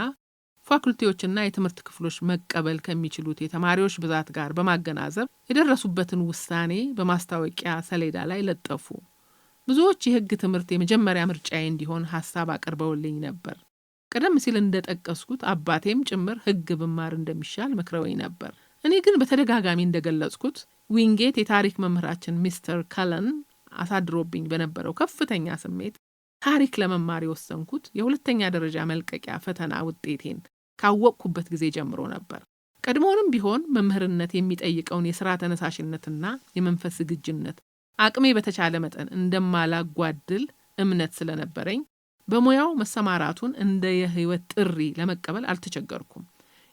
ፋኩልቲዎችና የትምህርት ክፍሎች መቀበል ከሚችሉት የተማሪዎች ብዛት ጋር በማገናዘብ የደረሱበትን ውሳኔ በማስታወቂያ ሰሌዳ ላይ ለጠፉ። ብዙዎች የሕግ ትምህርት የመጀመሪያ ምርጫዬ እንዲሆን ሐሳብ አቅርበውልኝ ነበር። ቀደም ሲል እንደጠቀስኩት አባቴም ጭምር ሕግ ብማር እንደሚሻል መክረውኝ ነበር። እኔ ግን በተደጋጋሚ እንደገለጽኩት ዊንጌት የታሪክ መምህራችን ሚስተር ከለን አሳድሮብኝ በነበረው ከፍተኛ ስሜት ታሪክ ለመማር የወሰንኩት የሁለተኛ ደረጃ መልቀቂያ ፈተና ውጤቴን ካወቅኩበት ጊዜ ጀምሮ ነበር። ቀድሞውንም ቢሆን መምህርነት የሚጠይቀውን የሥራ ተነሳሽነትና የመንፈስ ዝግጁነት አቅሜ በተቻለ መጠን እንደማላጓድል እምነት ስለነበረኝ በሙያው መሰማራቱን እንደ የህይወት ጥሪ ለመቀበል አልተቸገርኩም።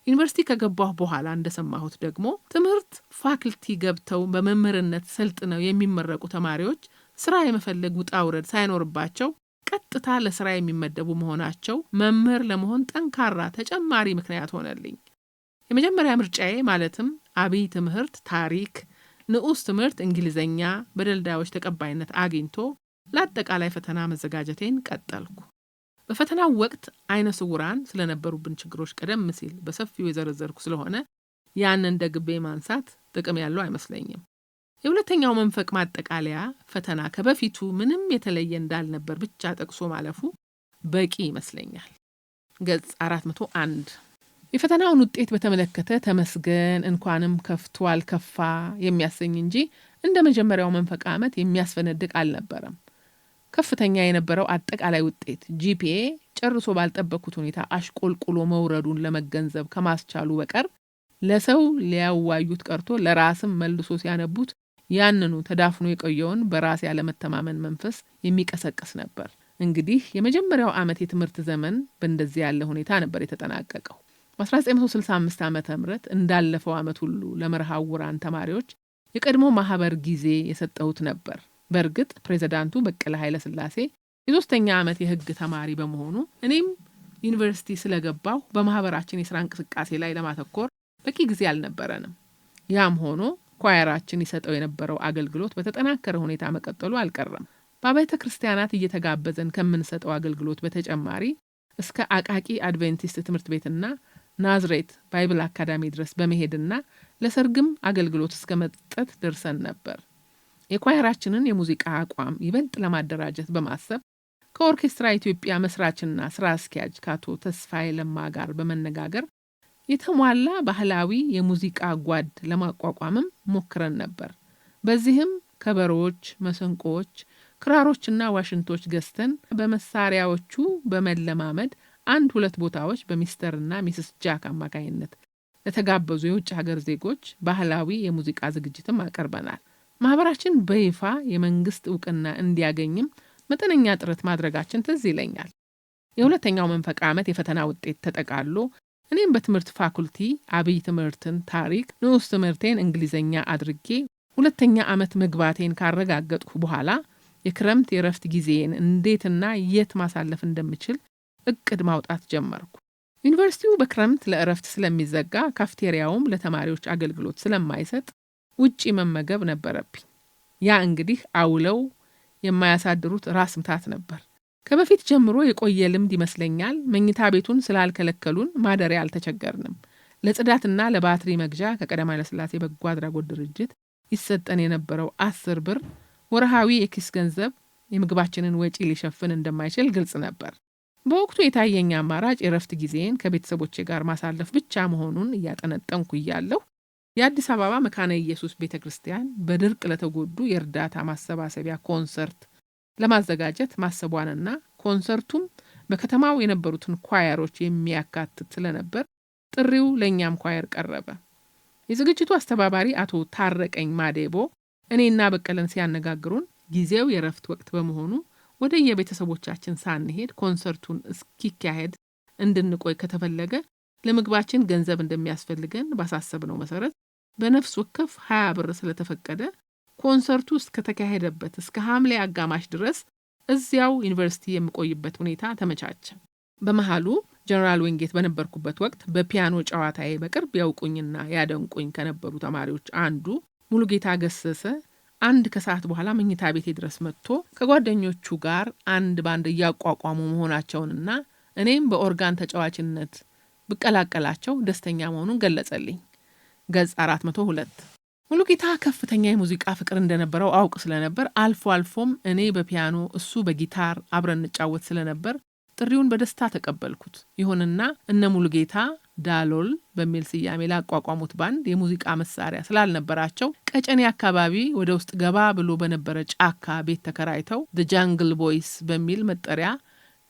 ዩኒቨርሲቲ ከገባሁ በኋላ እንደሰማሁት ደግሞ ትምህርት ፋክልቲ ገብተው በመምህርነት ሰልጥነው የሚመረቁ ተማሪዎች ስራ የመፈለግ ውጣ ውረድ ሳይኖርባቸው ቀጥታ ለስራ የሚመደቡ መሆናቸው መምህር ለመሆን ጠንካራ ተጨማሪ ምክንያት ሆነልኝ። የመጀመሪያ ምርጫዬ ማለትም አብይ ትምህርት ታሪክ፣ ንዑስ ትምህርት እንግሊዘኛ በደልዳዮች ተቀባይነት አግኝቶ ለአጠቃላይ ፈተና መዘጋጀቴን ቀጠልኩ። በፈተናው ወቅት አይነ ስውራን ስለነበሩብን ችግሮች ቀደም ሲል በሰፊው የዘረዘርኩ ስለሆነ ያንን ደግቤ ማንሳት ጥቅም ያለው አይመስለኝም። የሁለተኛው መንፈቅ ማጠቃለያ ፈተና ከበፊቱ ምንም የተለየ እንዳልነበር ብቻ ጠቅሶ ማለፉ በቂ ይመስለኛል። ገጽ 401 የፈተናውን ውጤት በተመለከተ ተመስገን እንኳንም ከፍቷል ከፋ የሚያሰኝ እንጂ እንደ መጀመሪያው መንፈቅ ዓመት የሚያስፈነድቅ አልነበረም። ከፍተኛ የነበረው አጠቃላይ ውጤት ጂፒኤ ጨርሶ ባልጠበቅኩት ሁኔታ አሽቆልቁሎ መውረዱን ለመገንዘብ ከማስቻሉ በቀር ለሰው ሊያዋዩት ቀርቶ ለራስም መልሶ ሲያነቡት ያንኑ ተዳፍኖ የቆየውን በራስ ያለመተማመን መንፈስ የሚቀሰቅስ ነበር። እንግዲህ የመጀመሪያው ዓመት የትምህርት ዘመን በእንደዚህ ያለ ሁኔታ ነበር የተጠናቀቀው። በ1965 ዓመተ ምህረት እንዳለፈው ዓመት ሁሉ ለመርሃውራን ተማሪዎች የቀድሞ ማህበር ጊዜ የሰጠሁት ነበር። በእርግጥ ፕሬዝዳንቱ በቀለ ኃይለ ሥላሴ የሶስተኛ ዓመት የህግ ተማሪ በመሆኑ እኔም ዩኒቨርሲቲ ስለገባሁ በማህበራችን የሥራ እንቅስቃሴ ላይ ለማተኮር በቂ ጊዜ አልነበረንም። ያም ሆኖ ኳየራችን ይሰጠው የነበረው አገልግሎት በተጠናከረ ሁኔታ መቀጠሉ አልቀረም። በአብያተ ክርስቲያናት እየተጋበዘን ከምንሰጠው አገልግሎት በተጨማሪ እስከ አቃቂ አድቬንቲስት ትምህርት ቤትና ናዝሬት ባይብል አካዳሚ ድረስ በመሄድና ለሰርግም አገልግሎት እስከ መስጠት ደርሰን ነበር። የኳየራችንን የሙዚቃ አቋም ይበልጥ ለማደራጀት በማሰብ ከኦርኬስትራ ኢትዮጵያ መስራችና ስራ አስኪያጅ ከአቶ ተስፋዬ ለማ ጋር በመነጋገር የተሟላ ባህላዊ የሙዚቃ ጓድ ለማቋቋምም ሞክረን ነበር። በዚህም ከበሮዎች፣ መሰንቆዎች፣ ክራሮችና ዋሽንቶች ገዝተን በመሳሪያዎቹ በመለማመድ 1-2 ቦታዎች በሚስተርና ሚስስ ጃክ አማካይነት ለተጋበዙ የውጭ ሀገር ዜጎች ባህላዊ የሙዚቃ ዝግጅትም አቀርበናል። ማህበራችን በይፋ የመንግስት እውቅና እንዲያገኝም መጠነኛ ጥረት ማድረጋችን ትዝ ይለኛል። የሁለተኛው መንፈቅ ዓመት የፈተና ውጤት ተጠቃሎ እኔም በትምህርት ፋኩልቲ አብይ ትምህርትን ታሪክ፣ ንዑስ ትምህርቴን እንግሊዘኛ አድርጌ ሁለተኛ ዓመት መግባቴን ካረጋገጥኩ በኋላ የክረምት የረፍት ጊዜን እንዴትና የት ማሳለፍ እንደምችል እቅድ ማውጣት ጀመርኩ። ዩኒቨርሲቲው በክረምት ለእረፍት ስለሚዘጋ ካፍቴሪያውም ለተማሪዎች አገልግሎት ስለማይሰጥ ውጪ መመገብ ነበረብኝ። ያ እንግዲህ አውለው የማያሳድሩት ራስ ምታት ነበር። ከበፊት ጀምሮ የቆየ ልምድ ይመስለኛል። መኝታ ቤቱን ስላልከለከሉን ማደሪያ አልተቸገርንም። ለጽዳትና ለባትሪ መግዣ ከቀዳማዊ ኃይለ ሥላሴ በጎ አድራጎት ድርጅት ይሰጠን የነበረው 10 ብር ወርሃዊ የኪስ ገንዘብ የምግባችንን ወጪ ሊሸፍን እንደማይችል ግልጽ ነበር። በወቅቱ የታየኝ አማራጭ የረፍት ጊዜን ከቤተሰቦቼ ጋር ማሳለፍ ብቻ መሆኑን እያጠነጠንኩ እያለሁ የአዲስ አበባ መካነ ኢየሱስ ቤተክርስቲያን በድርቅ ለተጎዱ የእርዳታ ማሰባሰቢያ ኮንሰርት ለማዘጋጀት ማሰቧንና ኮንሰርቱም በከተማው የነበሩትን ኳየሮች የሚያካትት ስለነበር ጥሪው ለኛም ኳየር ቀረበ። የዝግጅቱ አስተባባሪ አቶ ታረቀኝ ማዴቦ እኔና በቀለን ሲያነጋግሩን ጊዜው የረፍት ወቅት በመሆኑ ወደ የቤተሰቦቻችን ሳንሄድ ኮንሰርቱን እስኪካሄድ እንድንቆይ ከተፈለገ ለምግባችን ገንዘብ እንደሚያስፈልገን ባሳሰብነው መሰረት በነፍስ ወከፍ 20 ብር ስለተፈቀደ ኮንሰርቱ እስከተካሄደበት እስከ ሐምሌ አጋማሽ ድረስ እዚያው ዩኒቨርሲቲ የምቆይበት ሁኔታ ተመቻቸ። በመሃሉ ጀነራል ዊንጌት በነበርኩበት ወቅት በፒያኖ ጨዋታዬ በቅርብ ያውቁኝና ያደንቁኝ ከነበሩ ተማሪዎች አንዱ ሙሉጌታ ገሰሰ አንድ ከሰዓት በኋላ መኝታ ቤቴ ድረስ መጥቶ ከጓደኞቹ ጋር አንድ ባንድ እያቋቋሙ መሆናቸውንና እኔም በኦርጋን ተጫዋችነት ብቀላቀላቸው ደስተኛ መሆኑን ገለጸልኝ። ገጽ 402 ሙሉጌታ ከፍተኛ የሙዚቃ ፍቅር እንደነበረው አውቅ ስለነበር አልፎ አልፎም እኔ በፒያኖ እሱ በጊታር አብረን እንጫወት ስለነበር ጥሪውን በደስታ ተቀበልኩት። ይሁንና እነ ሙሉጌታ ዳሎል በሚል ስያሜ ላቋቋሙት ባንድ የሙዚቃ መሳሪያ ስላልነበራቸው ቀጨኔ አካባቢ ወደ ውስጥ ገባ ብሎ በነበረ ጫካ ቤት ተከራይተው The Jungle Boys በሚል መጠሪያ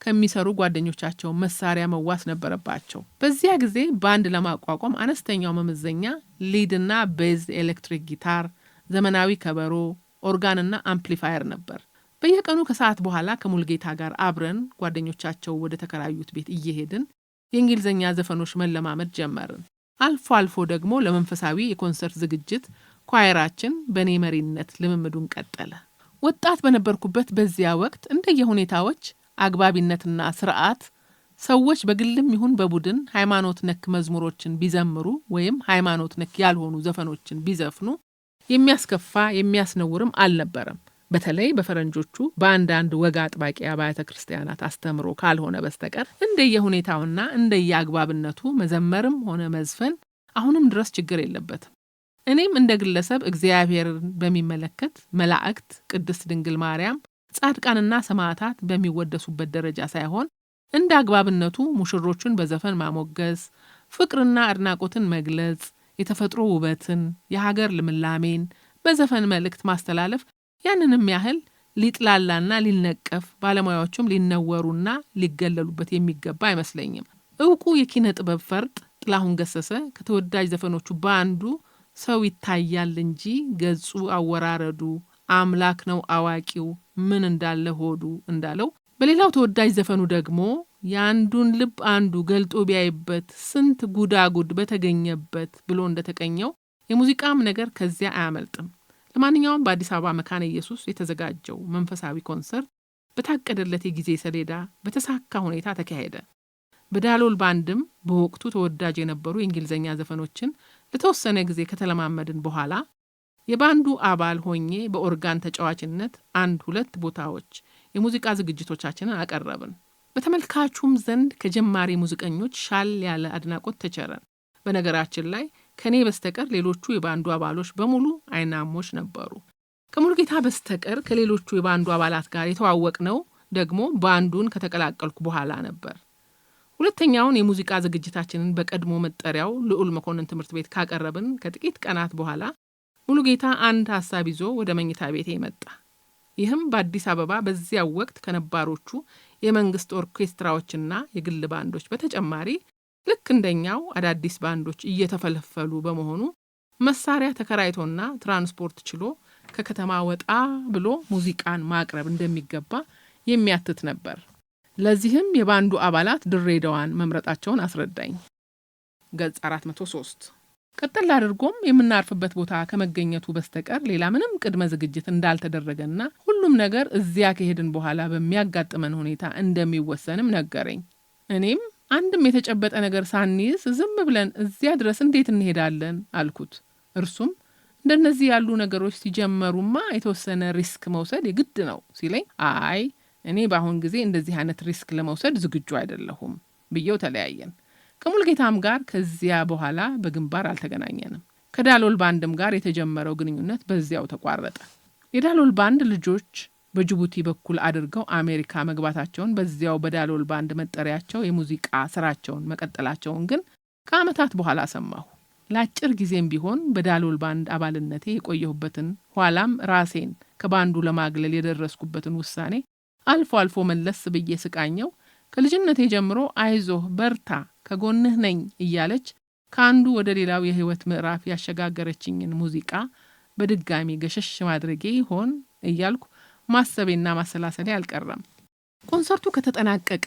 ከሚሰሩ ጓደኞቻቸው መሳሪያ መዋስ ነበረባቸው። በዚያ ጊዜ ባንድ ለማቋቋም አነስተኛው መመዘኛ ሊድና ቤዝ ኤሌክትሪክ ጊታር፣ ዘመናዊ ከበሮ፣ ኦርጋንና አምፕሊፋየር ነበር። በየቀኑ ከሰዓት በኋላ ከሙልጌታ ጋር አብረን ጓደኞቻቸው ወደ ተከራዩት ቤት እየሄድን የእንግሊዝኛ ዘፈኖች መለማመድ ጀመርን። አልፎ አልፎ ደግሞ ለመንፈሳዊ የኮንሰርት ዝግጅት ኳየራችን በኔ መሪነት ልምምዱን ቀጠለ። ወጣት በነበርኩበት በዚያ ወቅት እንደየሁኔታዎች አግባቢነትና ስርዓት ሰዎች በግልም ይሁን በቡድን ሃይማኖት ነክ መዝሙሮችን ቢዘምሩ ወይም ሃይማኖት ነክ ያልሆኑ ዘፈኖችን ቢዘፍኑ የሚያስከፋ የሚያስነውርም አልነበረም። በተለይ በፈረንጆቹ በአንዳንድ ወግ አጥባቂ አብያተ ክርስቲያናት አስተምሮ ካልሆነ በስተቀር እንደየሁኔታውና እንደየአግባብነቱ መዘመርም ሆነ መዝፈን አሁንም ድረስ ችግር የለበትም። እኔም እንደ ግለሰብ እግዚአብሔርን በሚመለከት መላእክት፣ ቅድስት ድንግል ማርያም፣ ጻድቃንና ሰማዕታት በሚወደሱበት ደረጃ ሳይሆን እንደ አግባብነቱ ሙሽሮቹን በዘፈን ማሞገስ፣ ፍቅርና አድናቆትን መግለጽ፣ የተፈጥሮ ውበትን፣ የሀገር ልምላሜን በዘፈን መልእክት ማስተላለፍ ያንንም ያህል ሊጥላላና ሊነቀፍ ባለሙያዎቹም ሊነወሩና ሊገለሉበት የሚገባ አይመስለኝም። እውቁ የኪነ ጥበብ ፈርጥ ጥላሁን ገሰሰ ከተወዳጅ ዘፈኖቹ በአንዱ ሰው ይታያል እንጂ ገጹ አወራረዱ አምላክ ነው አዋቂው ምን እንዳለ ሆዱ እንዳለው፣ በሌላው ተወዳጅ ዘፈኑ ደግሞ የአንዱን ልብ አንዱ ገልጦ ቢያይበት ስንት ጉዳጉድ በተገኘበት ብሎ እንደተቀኘው የሙዚቃም ነገር ከዚያ አያመልጥም። ለማንኛውም በአዲስ አበባ መካነ ኢየሱስ የተዘጋጀው መንፈሳዊ ኮንሰርት በታቀደለት የጊዜ ሰሌዳ በተሳካ ሁኔታ ተካሄደ። በዳሎል ባንድም በወቅቱ ተወዳጅ የነበሩ የእንግሊዝኛ ዘፈኖችን ለተወሰነ ጊዜ ከተለማመድን በኋላ የባንዱ አባል ሆኜ በኦርጋን ተጫዋችነት 1-2 ቦታዎች የሙዚቃ ዝግጅቶቻችንን አቀረብን። በተመልካቹም ዘንድ ከጀማሪ ሙዚቀኞች ሻል ያለ አድናቆት ተቸረን። በነገራችን ላይ ከኔ በስተቀር ሌሎቹ የባንዱ አባሎች በሙሉ አይናሞች ነበሩ። ከሙልጌታ በስተቀር ከሌሎቹ የባንዱ አባላት ጋር የተዋወቅነው ደግሞ ባንዱን ከተቀላቀልኩ በኋላ ነበር። ሁለተኛውን የሙዚቃ ዝግጅታችንን በቀድሞ መጠሪያው ልዑል መኮንን ትምህርት ቤት ካቀረብን ከጥቂት ቀናት በኋላ ሙልጌታ አንድ ሐሳብ ይዞ ወደ መኝታ ቤቴ መጣ። ይህም በአዲስ አበባ በዚያው ወቅት ከነባሮቹ የመንግስት ኦርኬስትራዎችና የግል ባንዶች በተጨማሪ ልክ እንደኛው አዳዲስ ባንዶች እየተፈለፈሉ በመሆኑ መሳሪያ ተከራይቶና ትራንስፖርት ችሎ ከከተማ ወጣ ብሎ ሙዚቃን ማቅረብ እንደሚገባ የሚያትት ነበር። ለዚህም የባንዱ አባላት ድሬዳዋን መምረጣቸውን አስረዳኝ። ገጽ 403 ቀጥል አድርጎም የምናርፍበት ቦታ ከመገኘቱ በስተቀር ሌላ ምንም ቅድመ ዝግጅት እንዳልተደረገና ሁሉም ነገር እዚያ ከሄድን በኋላ በሚያጋጥመን ሁኔታ እንደሚወሰንም ነገረኝ። እኔም አንድም የተጨበጠ ነገር ሳንይዝ ዝም ብለን እዚያ ድረስ እንዴት እንሄዳለን አልኩት። እርሱም እንደነዚህ ያሉ ነገሮች ሲጀመሩማ የተወሰነ ሪስክ መውሰድ የግድ ነው ሲለኝ፣ አይ እኔ በአሁን ጊዜ እንደዚህ አይነት ሪስክ ለመውሰድ ዝግጁ አይደለሁም ብየው ተለያየን። ከሙልጌታም ጋር ከዚያ በኋላ በግንባር አልተገናኘንም። ከዳሎል ባንድም ጋር የተጀመረው ግንኙነት በዚያው ተቋረጠ። የዳሎል ባንድ ልጆች በጅቡቲ በኩል አድርገው አሜሪካ መግባታቸውን በዚያው በዳሎል ባንድ መጠሪያቸው የሙዚቃ ስራቸውን መቀጠላቸውን ግን ከዓመታት በኋላ ሰማሁ። ለአጭር ጊዜም ቢሆን በዳሎል ባንድ አባልነቴ የቆየሁበትን ኋላም ራሴን ከባንዱ ለማግለል የደረስኩበትን ውሳኔ አልፎ አልፎ መለስ ብዬ ስቃኘው ከልጅነቴ ጀምሮ አይዞህ በርታ ከጎንህ ነኝ እያለች ከአንዱ ወደ ሌላው የህይወት ምዕራፍ ያሸጋገረችኝን ሙዚቃ በድጋሚ ገሸሽ ማድረጌ ይሆን እያልኩ ማሰቤና ማሰላሰሌ አልቀረም። ኮንሰርቱ ከተጠናቀቀ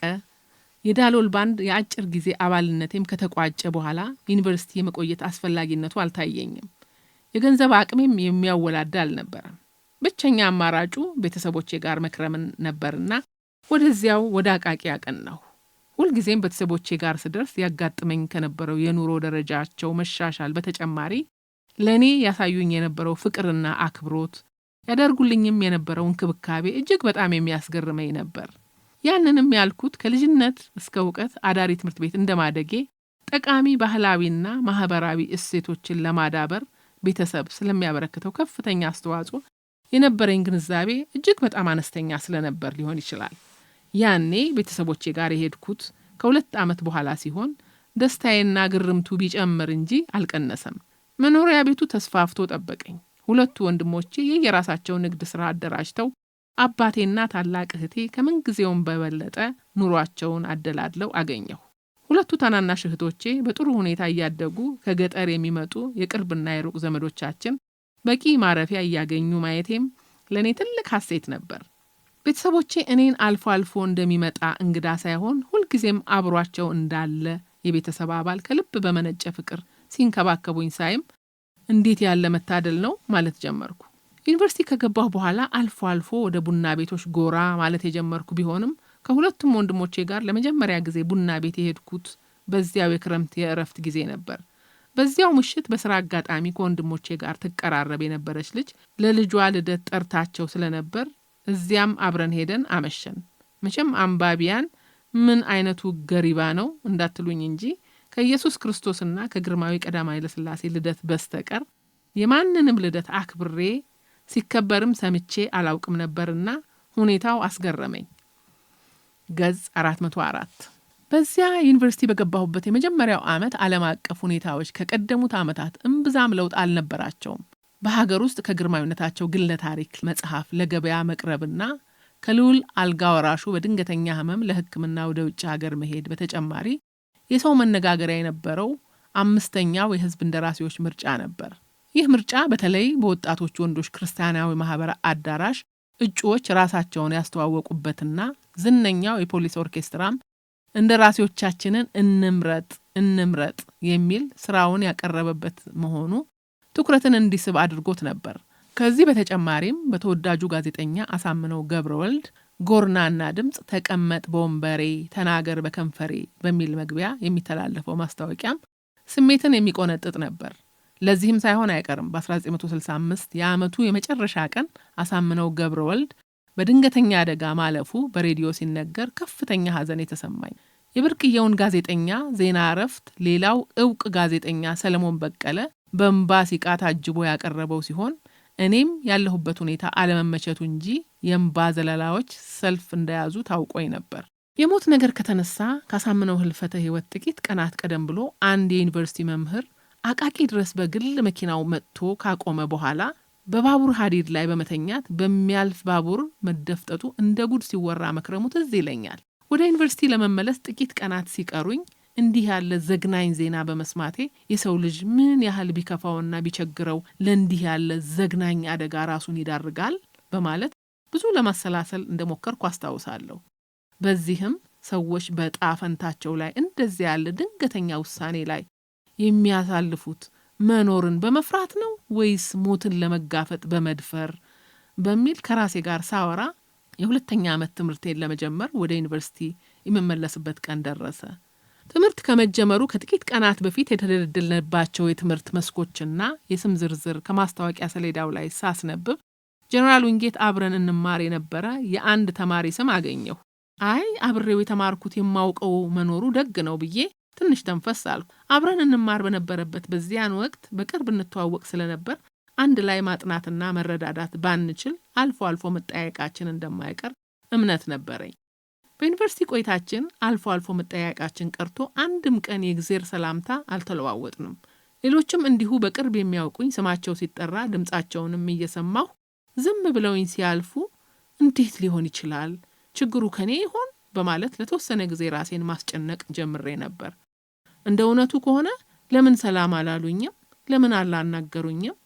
የዳሎል ባንድ የአጭር ጊዜ አባልነቴም ከተቋጨ በኋላ ዩኒቨርሲቲ የመቆየት አስፈላጊነቱ አልታየኝም። የገንዘብ አቅሜም የሚያወላዳ አልነበረም። ብቸኛ አማራጩ ቤተሰቦቼ ጋር መክረምን ነበርና ወደዚያው ወደ አቃቂ አቀናሁ። ሁልጊዜም ቤተሰቦቼ ጋር ስደርስ ያጋጥመኝ ከነበረው የኑሮ ደረጃቸው መሻሻል በተጨማሪ ለእኔ ያሳዩኝ የነበረው ፍቅርና አክብሮት ያደርጉልኝም የነበረው እንክብካቤ እጅግ በጣም የሚያስገርመኝ ነበር። ያንንም ያልኩት ከልጅነት እስከ እውቀት አዳሪ ትምህርት ቤት እንደማደጌ ጠቃሚ ባህላዊና ማህበራዊ እሴቶችን ለማዳበር ቤተሰብ ስለሚያበረክተው ከፍተኛ አስተዋጽኦ የነበረኝ ግንዛቤ እጅግ በጣም አነስተኛ ስለነበር ሊሆን ይችላል። ያኔ ቤተሰቦቼ ጋር የሄድኩት ከ2 ዓመት በኋላ ሲሆን ደስታዬና ግርምቱ ቢጨምር እንጂ አልቀነሰም። መኖሪያ ቤቱ ተስፋፍቶ ጠበቀኝ። 2 ወንድሞቼ የየራሳቸው ንግድ ስራ አደራጅተው አባቴና ታላቅ እህቴ ከምንጊዜውም በበለጠ ኑሯቸውን አደላድለው አገኘሁ። 2 ታናናሽ እህቶቼ በጥሩ ሁኔታ እያደጉ ከገጠር የሚመጡ የቅርብና የሩቅ ዘመዶቻችን በቂ ማረፊያ እያገኙ ማየቴም ለእኔ ትልቅ ሐሴት ነበር። ቤተሰቦቼ እኔን አልፎ አልፎ እንደሚመጣ እንግዳ ሳይሆን ሁልጊዜም አብሯቸው እንዳለ የቤተሰብ አባል ከልብ በመነጨ ፍቅር ሲንከባከቡኝ ሳይም እንዴት ያለ መታደል ነው ማለት ጀመርኩ። ዩኒቨርሲቲ ከገባሁ በኋላ አልፎ አልፎ ወደ ቡና ቤቶች ጎራ ማለት የጀመርኩ ቢሆንም ከሁለቱም ወንድሞቼ ጋር ለመጀመሪያ ጊዜ ቡና ቤት የሄድኩት በዚያው የክረምት የእረፍት ጊዜ ነበር። በዚያው ምሽት በስራ አጋጣሚ ከወንድሞቼ ጋር ትቀራረብ የነበረች ልጅ ለልጇ ልደት ጠርታቸው ስለነበር እዚያም አብረን ሄደን አመሸን። መቼም አንባቢያን ምን አይነቱ ገሪባ ነው እንዳትሉኝ እንጂ ከኢየሱስ ክርስቶስና ከግርማዊ ቀዳማዊ ኃይለ ሥላሴ ልደት በስተቀር የማንንም ልደት አክብሬ ሲከበርም ሰምቼ አላውቅም ነበርና ሁኔታው አስገረመኝ። ገጽ 404 በዚያ ዩኒቨርሲቲ በገባሁበት የመጀመሪያው ዓመት ዓለም አቀፍ ሁኔታዎች ከቀደሙት ዓመታት እምብዛም ለውጥ አልነበራቸውም። በሀገር ውስጥ ከግርማዊነታቸው ግለ ታሪክ መጽሐፍ ለገበያ መቅረብና ከልዑል አልጋ ወራሹ በድንገተኛ ህመም ለሕክምና ወደ ውጭ ሀገር መሄድ በተጨማሪ የሰው መነጋገሪያ የነበረው 5ኛው የህዝብ እንደራሴዎች ምርጫ ነበር። ይህ ምርጫ በተለይ በወጣቶች ወንዶች ክርስቲያናዊ ማህበር አዳራሽ እጩዎች ራሳቸውን ያስተዋወቁበትና ዝነኛው የፖሊስ ኦርኬስትራም እንደራሴዎቻችንን እንምረጥ የሚል ስራውን ያቀረበበት መሆኑ ትኩረትን እንዲስብ አድርጎት ነበር። ከዚህ በተጨማሪም በተወዳጁ ጋዜጠኛ አሳምነው ገብረወልድ ጎርናና ድምጽ ተቀመጥ በወንበሬ ተናገር በከንፈሬ በሚል መግቢያ የሚተላለፈው ማስታወቂያም ስሜትን የሚቆነጥጥ ነበር። ለዚህም ሳይሆን አይቀርም በ1965 የዓመቱ የመጨረሻ ቀን አሳምነው ገብረወልድ በድንገተኛ አደጋ ማለፉ በሬዲዮ ሲነገር ከፍተኛ ሐዘን የተሰማኝ። የብርቅየውን ጋዜጠኛ ዜና እረፍት ሌላው ዕውቅ ጋዜጠኛ ሰለሞን በቀለ በእንባ ሲቃ ታጅቦ ያቀረበው ሲሆን እኔም ያለሁበት ሁኔታ አለመመቸቱ እንጂ የእንባ ዘለላዎች ሰልፍ እንደያዙ ታውቆኝ ነበር። የሞት ነገር ከተነሳ ካሳምነው ህልፈተ ህይወት ጥቂት ቀናት ቀደም ብሎ አንድ የዩኒቨርሲቲ መምህር አቃቂ ድረስ በግል መኪናው መጥቶ ካቆመ በኋላ በባቡር ሀዲድ ላይ በመተኛት በሚያልፍ ባቡር መደፍጠቱ እንደ ጉድ ሲወራ መክረሙ ትዝ ይለኛል። ወደ ዩኒቨርሲቲ ለመመለስ ጥቂት ቀናት ሲቀሩኝ እንዲህ ያለ ዘግናኝ ዜና በመስማቴ የሰው ልጅ ምን ያህል ቢከፋውና ቢቸግረው ለእንዲህ ያለ ዘግናኝ አደጋ ራሱን ይዳርጋል በማለት ብዙ ለማሰላሰል እንደሞከርኩ አስታውሳለሁ። በዚህም ሰዎች በዕጣ ፈንታቸው ላይ እንደዚህ ያለ ድንገተኛ ውሳኔ ላይ የሚያሳልፉት መኖርን በመፍራት ነው ወይስ ሞትን ለመጋፈጥ በመድፈር በሚል ከራሴ ጋር ሳወራ የሁለተኛ ዓመት ትምህርቴን ለመጀመር ወደ ዩኒቨርሲቲ የምመለስበት ቀን ደረሰ። ትምህርት ከመጀመሩ ከጥቂት ቀናት በፊት የተደለደልንባቸው የትምህርት መስኮችና የስም ዝርዝር ከማስታወቂያ ሰሌዳው ላይ ሳስነብብ ጀነራል ዊንጌት አብረን እንማር የነበረ የአንድ ተማሪ ስም አገኘሁ። አይ አብሬው የተማርኩት የማውቀው መኖሩ ደግ ነው ብዬ ትንሽ ተንፈስ አልኩ። አብረን እንማር በነበረበት በዚያን ወቅት በቅርብ እንተዋወቅ ስለነበር አንድ ላይ ማጥናትና መረዳዳት ባንችል አልፎ አልፎ መጠያየቃችን እንደማይቀር እምነት ነበረኝ። በዩኒቨርሲቲ ቆይታችን አልፎ አልፎ መጠያየቃችን ቀርቶ አንድም ቀን የእግዜር ሰላምታ አልተለዋወጥንም። ሌሎችም እንዲሁ በቅርብ የሚያውቁኝ ስማቸው ሲጠራ ድምጻቸውንም እየሰማሁ ዝም ብለውኝ ሲያልፉ እንዴት ሊሆን ይችላል? ችግሩ ከኔ ይሆን? በማለት ለተወሰነ ጊዜ ራሴን ማስጨነቅ ጀምሬ ነበር። እንደ እውነቱ ከሆነ ለምን ሰላም አላሉኝም? ለምን አላናገሩኝም?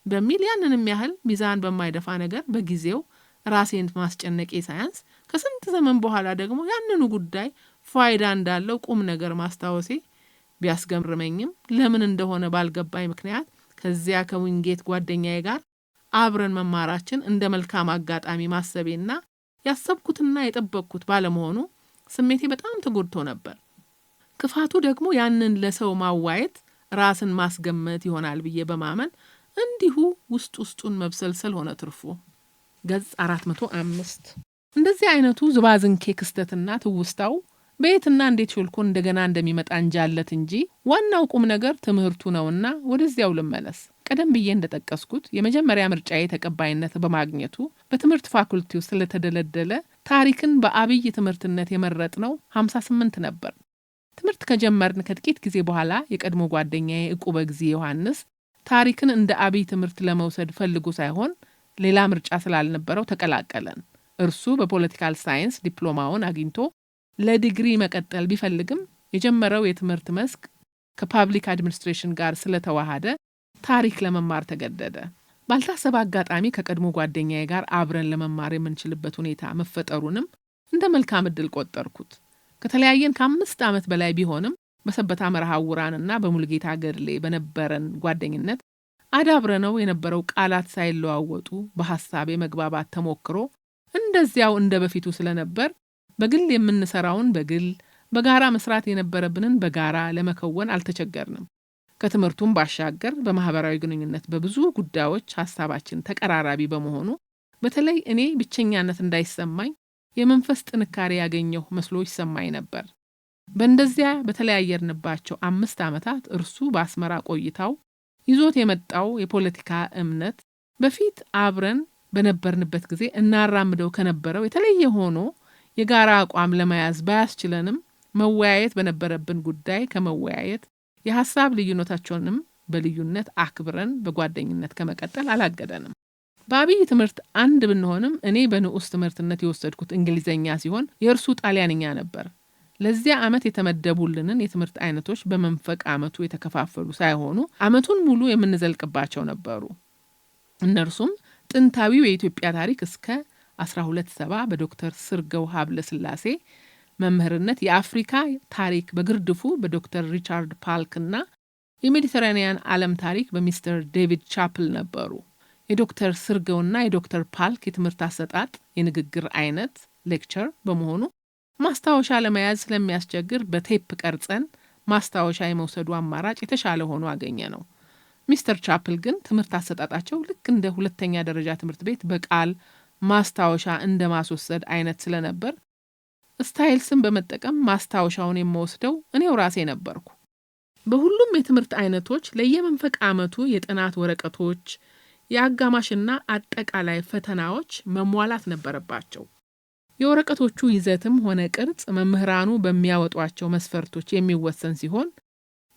በሚል ያንንም ያህል ሚዛን በማይደፋ ነገር በጊዜው ራሴን ማስጨነቄ ሳያንስ ከስንት ዘመን በኋላ ደግሞ ያንኑ ጉዳይ ፋይዳ እንዳለው ቁም ነገር ማስታወሴ ቢያስገርመኝም ለምን እንደሆነ ባልገባኝ ምክንያት ከዚያ ከዊንጌት ጓደኛዬ ጋር አብረን መማራችን እንደ መልካም አጋጣሚ ማሰቤና ያሰብኩትና የጠበቅኩት ባለመሆኑ ስሜቴ በጣም ተጎድቶ ነበር። ክፋቱ ደግሞ ያንን ለሰው ማዋየት ራስን ማስገመት ይሆናል ብዬ በማመን እንዲሁ ውስጡን መብሰልሰል ሆነ ትርፉ። ገጽ 405 እንደዚህ አይነቱ ዝባዝንኬ ክስተትና ትውስታው በየትና እንዴት ሾልኮ እንደገና እንደሚመጣ እንጃለት እንጂ ዋናው ቁም ነገር ትምህርቱ ነውና ወደዚያው ልመለስ። ቀደም ብዬ እንደጠቀስኩት የመጀመሪያ ምርጫዬ ተቀባይነት በማግኘቱ በትምህርት ፋኩልቲው ስለተደለደለ ታሪክን በአብይ ትምህርትነት የመረጥነው 58 ነበር። ትምህርት ከጀመርን ከጥቂት ጊዜ በኋላ የቀድሞ ጓደኛዬ ዕቁበ ጊዜ ዮሐንስ ታሪክን እንደ አብይ ትምህርት ለመውሰድ ፈልጎ ሳይሆን ሌላ ምርጫ ስላልነበረው ተቀላቀለን። እርሱ በፖለቲካል ሳይንስ ዲፕሎማውን አግኝቶ ለዲግሪ መቀጠል ቢፈልግም የጀመረው የትምህርት መስክ ከፓብሊክ አድሚኒስትሬሽን ጋር ስለተዋሃደ ታሪክ ለመማር ተገደደ። ባልታሰበ አጋጣሚ ከቀድሞ ጓደኛዬ ጋር አብረን ለመማር የምንችልበት ሁኔታ መፈጠሩንም እንደ መልካም ዕድል ቆጠርኩት። ከተለያየን ከ5 ዓመት በላይ ቢሆንም በሰበታ መርሃውራንና በሙልጌታ ገድሌ በነበረን ጓደኝነት አዳብረነው የነበረው ቃላት ሳይለዋወጡ በሐሳብ የመግባባት ተሞክሮ እንደዚያው እንደ በፊቱ ስለነበር በግል የምንሰራውን በግል በጋራ መስራት የነበረብንን በጋራ ለመከወን አልተቸገርንም። ከትምህርቱም ባሻገር በማህበራዊ ግንኙነት በብዙ ጉዳዮች ሐሳባችን ተቀራራቢ በመሆኑ በተለይ እኔ ብቸኛነት እንዳይሰማኝ የመንፈስ ጥንካሬ ያገኘሁ መስሎ ይሰማኝ ነበር። በእንደዚያ በተለያየርንባቸው 5 ዓመታት እርሱ በአስመራ ቆይታው ይዞት የመጣው የፖለቲካ እምነት በፊት አብረን በነበርንበት ጊዜ እናራምደው ከነበረው የተለየ ሆኖ የጋራ አቋም ለመያዝ ባያስችለንም መወያየት በነበረብን ጉዳይ ከመወያየት የሐሳብ ልዩነታቸውንም በልዩነት አክብረን በጓደኝነት ከመቀጠል አላገደንም። በአብይ ትምህርት አንድ ብንሆንም እኔ በንዑስ ትምህርትነት የወሰድኩት እንግሊዘኛ ሲሆን የእርሱ ጣሊያንኛ ነበር። ለዚያ ዓመት የተመደቡልንን የትምህርት አይነቶች በመንፈቅ ዓመቱ የተከፋፈሉ ሳይሆኑ ዓመቱን ሙሉ የምንዘልቅባቸው ነበሩ። እነርሱም ጥንታዊው የኢትዮጵያ ታሪክ እስከ 1270 በዶክተር ስርገው ሀብለ ስላሴ መምህርነት፣ የአፍሪካ ታሪክ በግርድፉ በዶክተር ሪቻርድ ፓልክና የሜዲተራኒያን ዓለም ታሪክ በሚስተር ዴቪድ ቻፕል ነበሩ። የዶክተር ስርገውና የዶክተር ፓልክ የትምህርት አሰጣጥ የንግግር አይነት ሌክቸር በመሆኑ ማስታወሻ ለመያዝ ስለሚያስቸግር በቴፕ ቀርጸን ማስታወሻ የመውሰዱ አማራጭ የተሻለ ሆኖ አገኘ ነው። ሚስተር ቻፕል ግን ትምህርት አሰጣጣቸው ልክ እንደ ሁለተኛ ደረጃ ትምህርት ቤት በቃል ማስታወሻ እንደ ማስወሰድ አይነት ስለነበር ስታይል ስም በመጠቀም ማስታወሻውን የምወስደው እኔው ራሴ ነበርኩ። በሁሉም የትምህርት አይነቶች ለየመንፈቅ ዓመቱ የጥናት ወረቀቶች፣ የአጋማሽና አጠቃላይ ፈተናዎች መሟላት ነበረባቸው። የወረቀቶቹ ይዘትም ሆነ ቅርጽ መምህራኑ በሚያወጧቸው መስፈርቶች የሚወሰን ሲሆን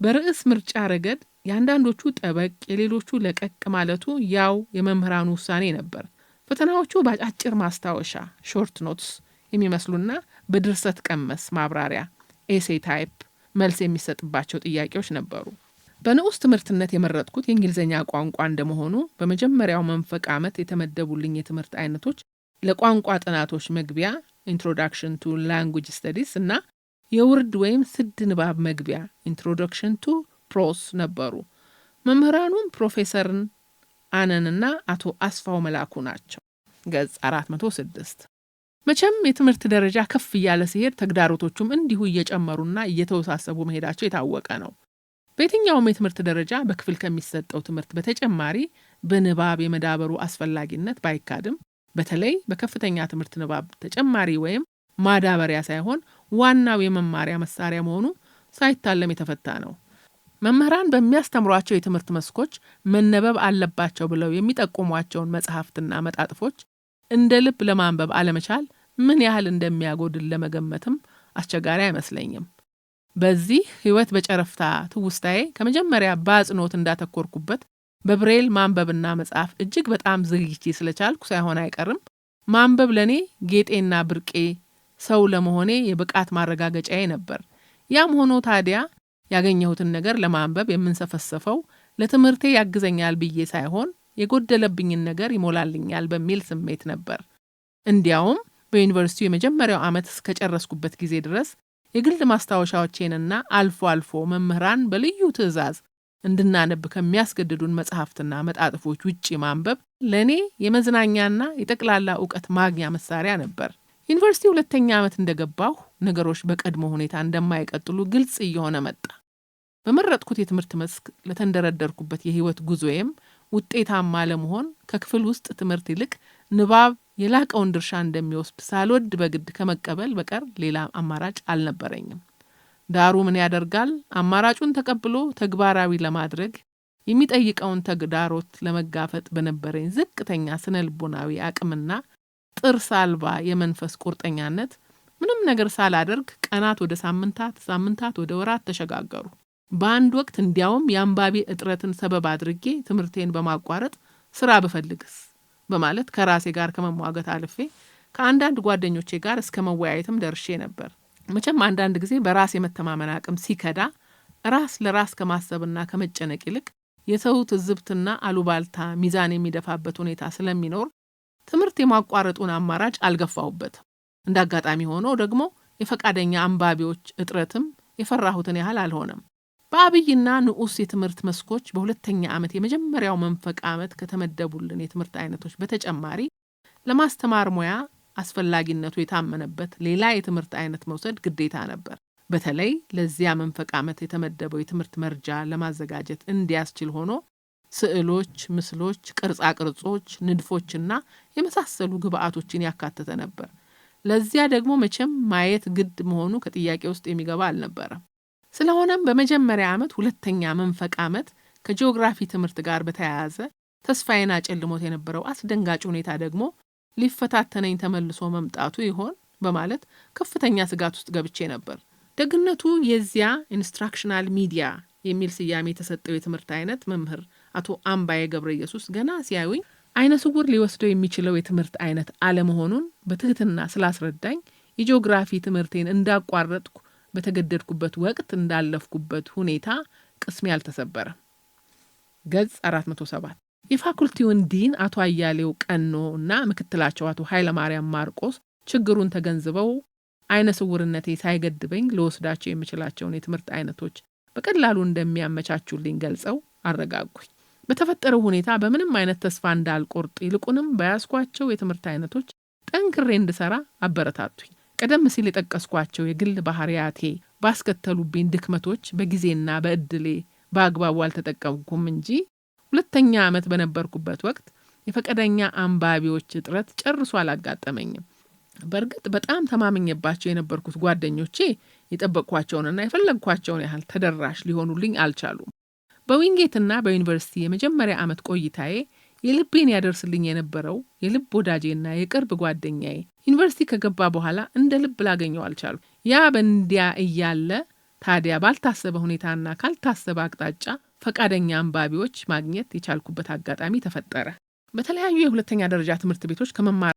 በርዕስ ምርጫ ረገድ የአንዳንዶቹ ጠበቅ የሌሎቹ ለቀቅ ማለቱ ያው የመምህራኑ ውሳኔ ነበር። ፈተናዎቹ በአጫጭር ማስታወሻ ሾርት ኖትስ የሚመስሉና በድርሰት ቀመስ ማብራሪያ ኤሴ ታይፕ መልስ የሚሰጥባቸው ጥያቄዎች ነበሩ። በንዑስ ትምህርትነት የመረጥኩት የእንግሊዝኛ ቋንቋ እንደመሆኑ በመጀመሪያው መንፈቅ ዓመት የተመደቡልኝ የትምህርት አይነቶች ለቋንቋ ጥናቶች መግቢያ ኢንትሮዳክሽን ቱ ላንጉጅ ስተዲስ እና የውርድ ወይም ስድ ንባብ መግቢያ ኢንትሮዳክሽን ቱ ፕሮስ ነበሩ። መምህራኑም ፕሮፌሰርን አነንና አቶ አስፋው መላኩ ናቸው። ገጽ 406። መቼም የትምህርት ደረጃ ከፍ እያለ ሲሄድ ተግዳሮቶቹም እንዲሁ እየጨመሩና እየተወሳሰቡ መሄዳቸው የታወቀ ነው። በየትኛውም የትምህርት ደረጃ በክፍል ከሚሰጠው ትምህርት በተጨማሪ በንባብ የመዳበሩ አስፈላጊነት ባይካድም በተለይ በከፍተኛ ትምህርት ንባብ ተጨማሪ ወይም ማዳበሪያ ሳይሆን ዋናው የመማሪያ መሳሪያ መሆኑ ሳይታለም የተፈታ ነው። መምህራን በሚያስተምሯቸው የትምህርት መስኮች መነበብ አለባቸው ብለው የሚጠቁሟቸውን መጽሐፍትና መጣጥፎች እንደ ልብ ለማንበብ አለመቻል ምን ያህል እንደሚያጎድል ለመገመትም አስቸጋሪ አይመስለኝም። በዚህ ሕይወት በጨረፍታ ትውስታዬ ከመጀመሪያ በአጽንኦት እንዳተኮርኩበት በብሬል ማንበብና መጻፍ እጅግ በጣም ዝግጅቼ ስለቻልኩ ሳይሆን አይቀርም ማንበብ ለኔ ጌጤና ብርቄ ሰው ለመሆኔ የብቃት ማረጋገጫዬ ነበር። ያም ሆኖ ታዲያ ያገኘሁትን ነገር ለማንበብ የምንሰፈሰፈው ለትምህርቴ ያግዘኛል ብዬ ሳይሆን የጎደለብኝን ነገር ይሞላልኛል በሚል ስሜት ነበር። እንዲያውም በዩኒቨርሲቲው የመጀመሪያው ዓመት እስከጨረስኩበት ጊዜ ድረስ የግል ማስታወሻዎቼንና አልፎ አልፎ መምህራን በልዩ ትዕዛዝ እንድናነብ ከሚያስገድዱን መጽሐፍትና መጣጥፎች ውጪ ማንበብ ለኔ የመዝናኛና የጠቅላላ ዕውቀት ማግኛ መሳሪያ ነበር። ዩኒቨርሲቲ ሁለተኛ ዓመት እንደገባሁ ነገሮች በቀድሞ ሁኔታ እንደማይቀጥሉ ግልጽ እየሆነ መጣ። በመረጥኩት የትምህርት መስክ ለተንደረደርኩበት የህይወት ጉዞዬም ውጤታማ ለመሆን ከክፍል ውስጥ ትምህርት ይልቅ ንባብ የላቀውን ድርሻ እንደሚወስድ ሳልወድ በግድ ከመቀበል በቀር ሌላ አማራጭ አልነበረኝም። ዳሩ ምን ያደርጋል፣ አማራጩን ተቀብሎ ተግባራዊ ለማድረግ የሚጠይቀውን ተግዳሮት ለመጋፈጥ በነበረኝ ዝቅተኛ ስነልቦናዊ አቅምና ጥርስ አልባ የመንፈስ ቁርጠኛነት ምንም ነገር ሳላደርግ ቀናት ወደ ሳምንታት፣ ሳምንታት ወደ ወራት ተሸጋገሩ። በአንድ ወቅት እንዲያውም የአንባቢ እጥረትን ሰበብ አድርጌ ትምህርቴን በማቋረጥ ስራ ብፈልግስ በማለት ከራሴ ጋር ከመሟገት አልፌ ከአንዳንድ ጓደኞቼ ጋር እስከ መወያየትም ደርሼ ነበር። መቼም አንዳንድ ጊዜ በራስ የመተማመን አቅም ሲከዳ ራስ ለራስ ከማሰብና ከመጨነቅ ይልቅ የሰው ትዝብትና አሉባልታ ሚዛን የሚደፋበት ሁኔታ ስለሚኖር ትምህርት የማቋረጡን አማራጭ አልገፋሁበትም። እንዳጋጣሚ ሆኖ ደግሞ የፈቃደኛ አንባቢዎች እጥረትም የፈራሁትን ያህል አልሆነም። በአብይና ንዑስ የትምህርት መስኮች በሁለተኛ ዓመት የመጀመሪያው መንፈቅ ዓመት ከተመደቡልን የትምህርት አይነቶች በተጨማሪ ለማስተማር ሙያ አስፈላጊነቱ የታመነበት ሌላ የትምህርት አይነት መውሰድ ግዴታ ነበር። በተለይ ለዚያ መንፈቅ ዓመት የተመደበው የትምህርት መርጃ ለማዘጋጀት እንዲያስችል ሆኖ ስዕሎች፣ ምስሎች፣ ቅርጻ ቅርጾች፣ ንድፎችና የመሳሰሉ ግብአቶችን ያካተተ ነበር። ለዚያ ደግሞ መቼም ማየት ግድ መሆኑ ከጥያቄ ውስጥ የሚገባ አልነበረም። ስለሆነም በመጀመሪያ ዓመት ሁለተኛ መንፈቅ ዓመት ከጂኦግራፊ ትምህርት ጋር በተያያዘ ተስፋዬን አጨልሞት የነበረው አስደንጋጭ ሁኔታ ደግሞ ሊፈታተነኝ ተመልሶ መምጣቱ ይሆን በማለት ከፍተኛ ስጋት ውስጥ ገብቼ ነበር። ደግነቱ የዚያ ኢንስትራክሽናል ሚዲያ የሚል ስያሜ የተሰጠው የትምህርት አይነት መምህር አቶ አምባዬ ገብረ ኢየሱስ ገና ሲያዩኝ አይነ ስውር ሊወስደው የሚችለው የትምህርት አይነት አለመሆኑን በትህትና ስላስረዳኝ የጂኦግራፊ ትምህርቴን እንዳቋረጥኩ በተገደድኩበት ወቅት እንዳለፍኩበት ሁኔታ ቅስሜ አልተሰበረም። ገጽ 407 የፋኩልቲውን ዲን አቶ አያሌው ቀኖ እና ምክትላቸው አቶ ኃይለማርያም ማርቆስ ችግሩን ተገንዝበው አይነ ስውርነቴ ሳይገድበኝ ለወስዳቸው የሚችላቸውን የትምህርት አይነቶች በቀላሉ እንደሚያመቻቹልኝ ገልጸው አረጋጉኝ። በተፈጠረው ሁኔታ በምንም አይነት ተስፋ እንዳልቆርጥ ይልቁንም በያዝኳቸው የትምህርት አይነቶች ጠንክሬ እንድሰራ አበረታቱኝ። ቀደም ሲል የጠቀስኳቸው የግል ባህሪያቴ ባስከተሉብኝ ድክመቶች በጊዜና በእድሌ በአግባቡ አልተጠቀምኩም እንጂ ሁለተኛ ዓመት በነበርኩበት ወቅት የፈቃደኛ አንባቢዎች እጥረት ጨርሶ አላጋጠመኝም። በእርግጥ በጣም ተማምኜባቸው የነበርኩት ጓደኞቼ የጠበቅኳቸውንና የፈለግኳቸውን ያህል ተደራሽ ሊሆኑልኝ አልቻሉም። በዊንጌትና በዩኒቨርሲቲ የመጀመሪያ ዓመት ቆይታዬ የልቤን ያደርስልኝ የነበረው የልብ ወዳጄና የቅርብ ጓደኛዬ ዩኒቨርሲቲ ከገባ በኋላ እንደ ልብ ላገኘው አልቻሉ። ያ በእንዲያ እያለ ታዲያ ባልታሰበ ሁኔታና ካልታሰበ አቅጣጫ ፈቃደኛ አንባቢዎች ማግኘት የቻልኩበት አጋጣሚ ተፈጠረ። በተለያዩ የሁለተኛ ደረጃ ትምህርት ቤቶች ከመማር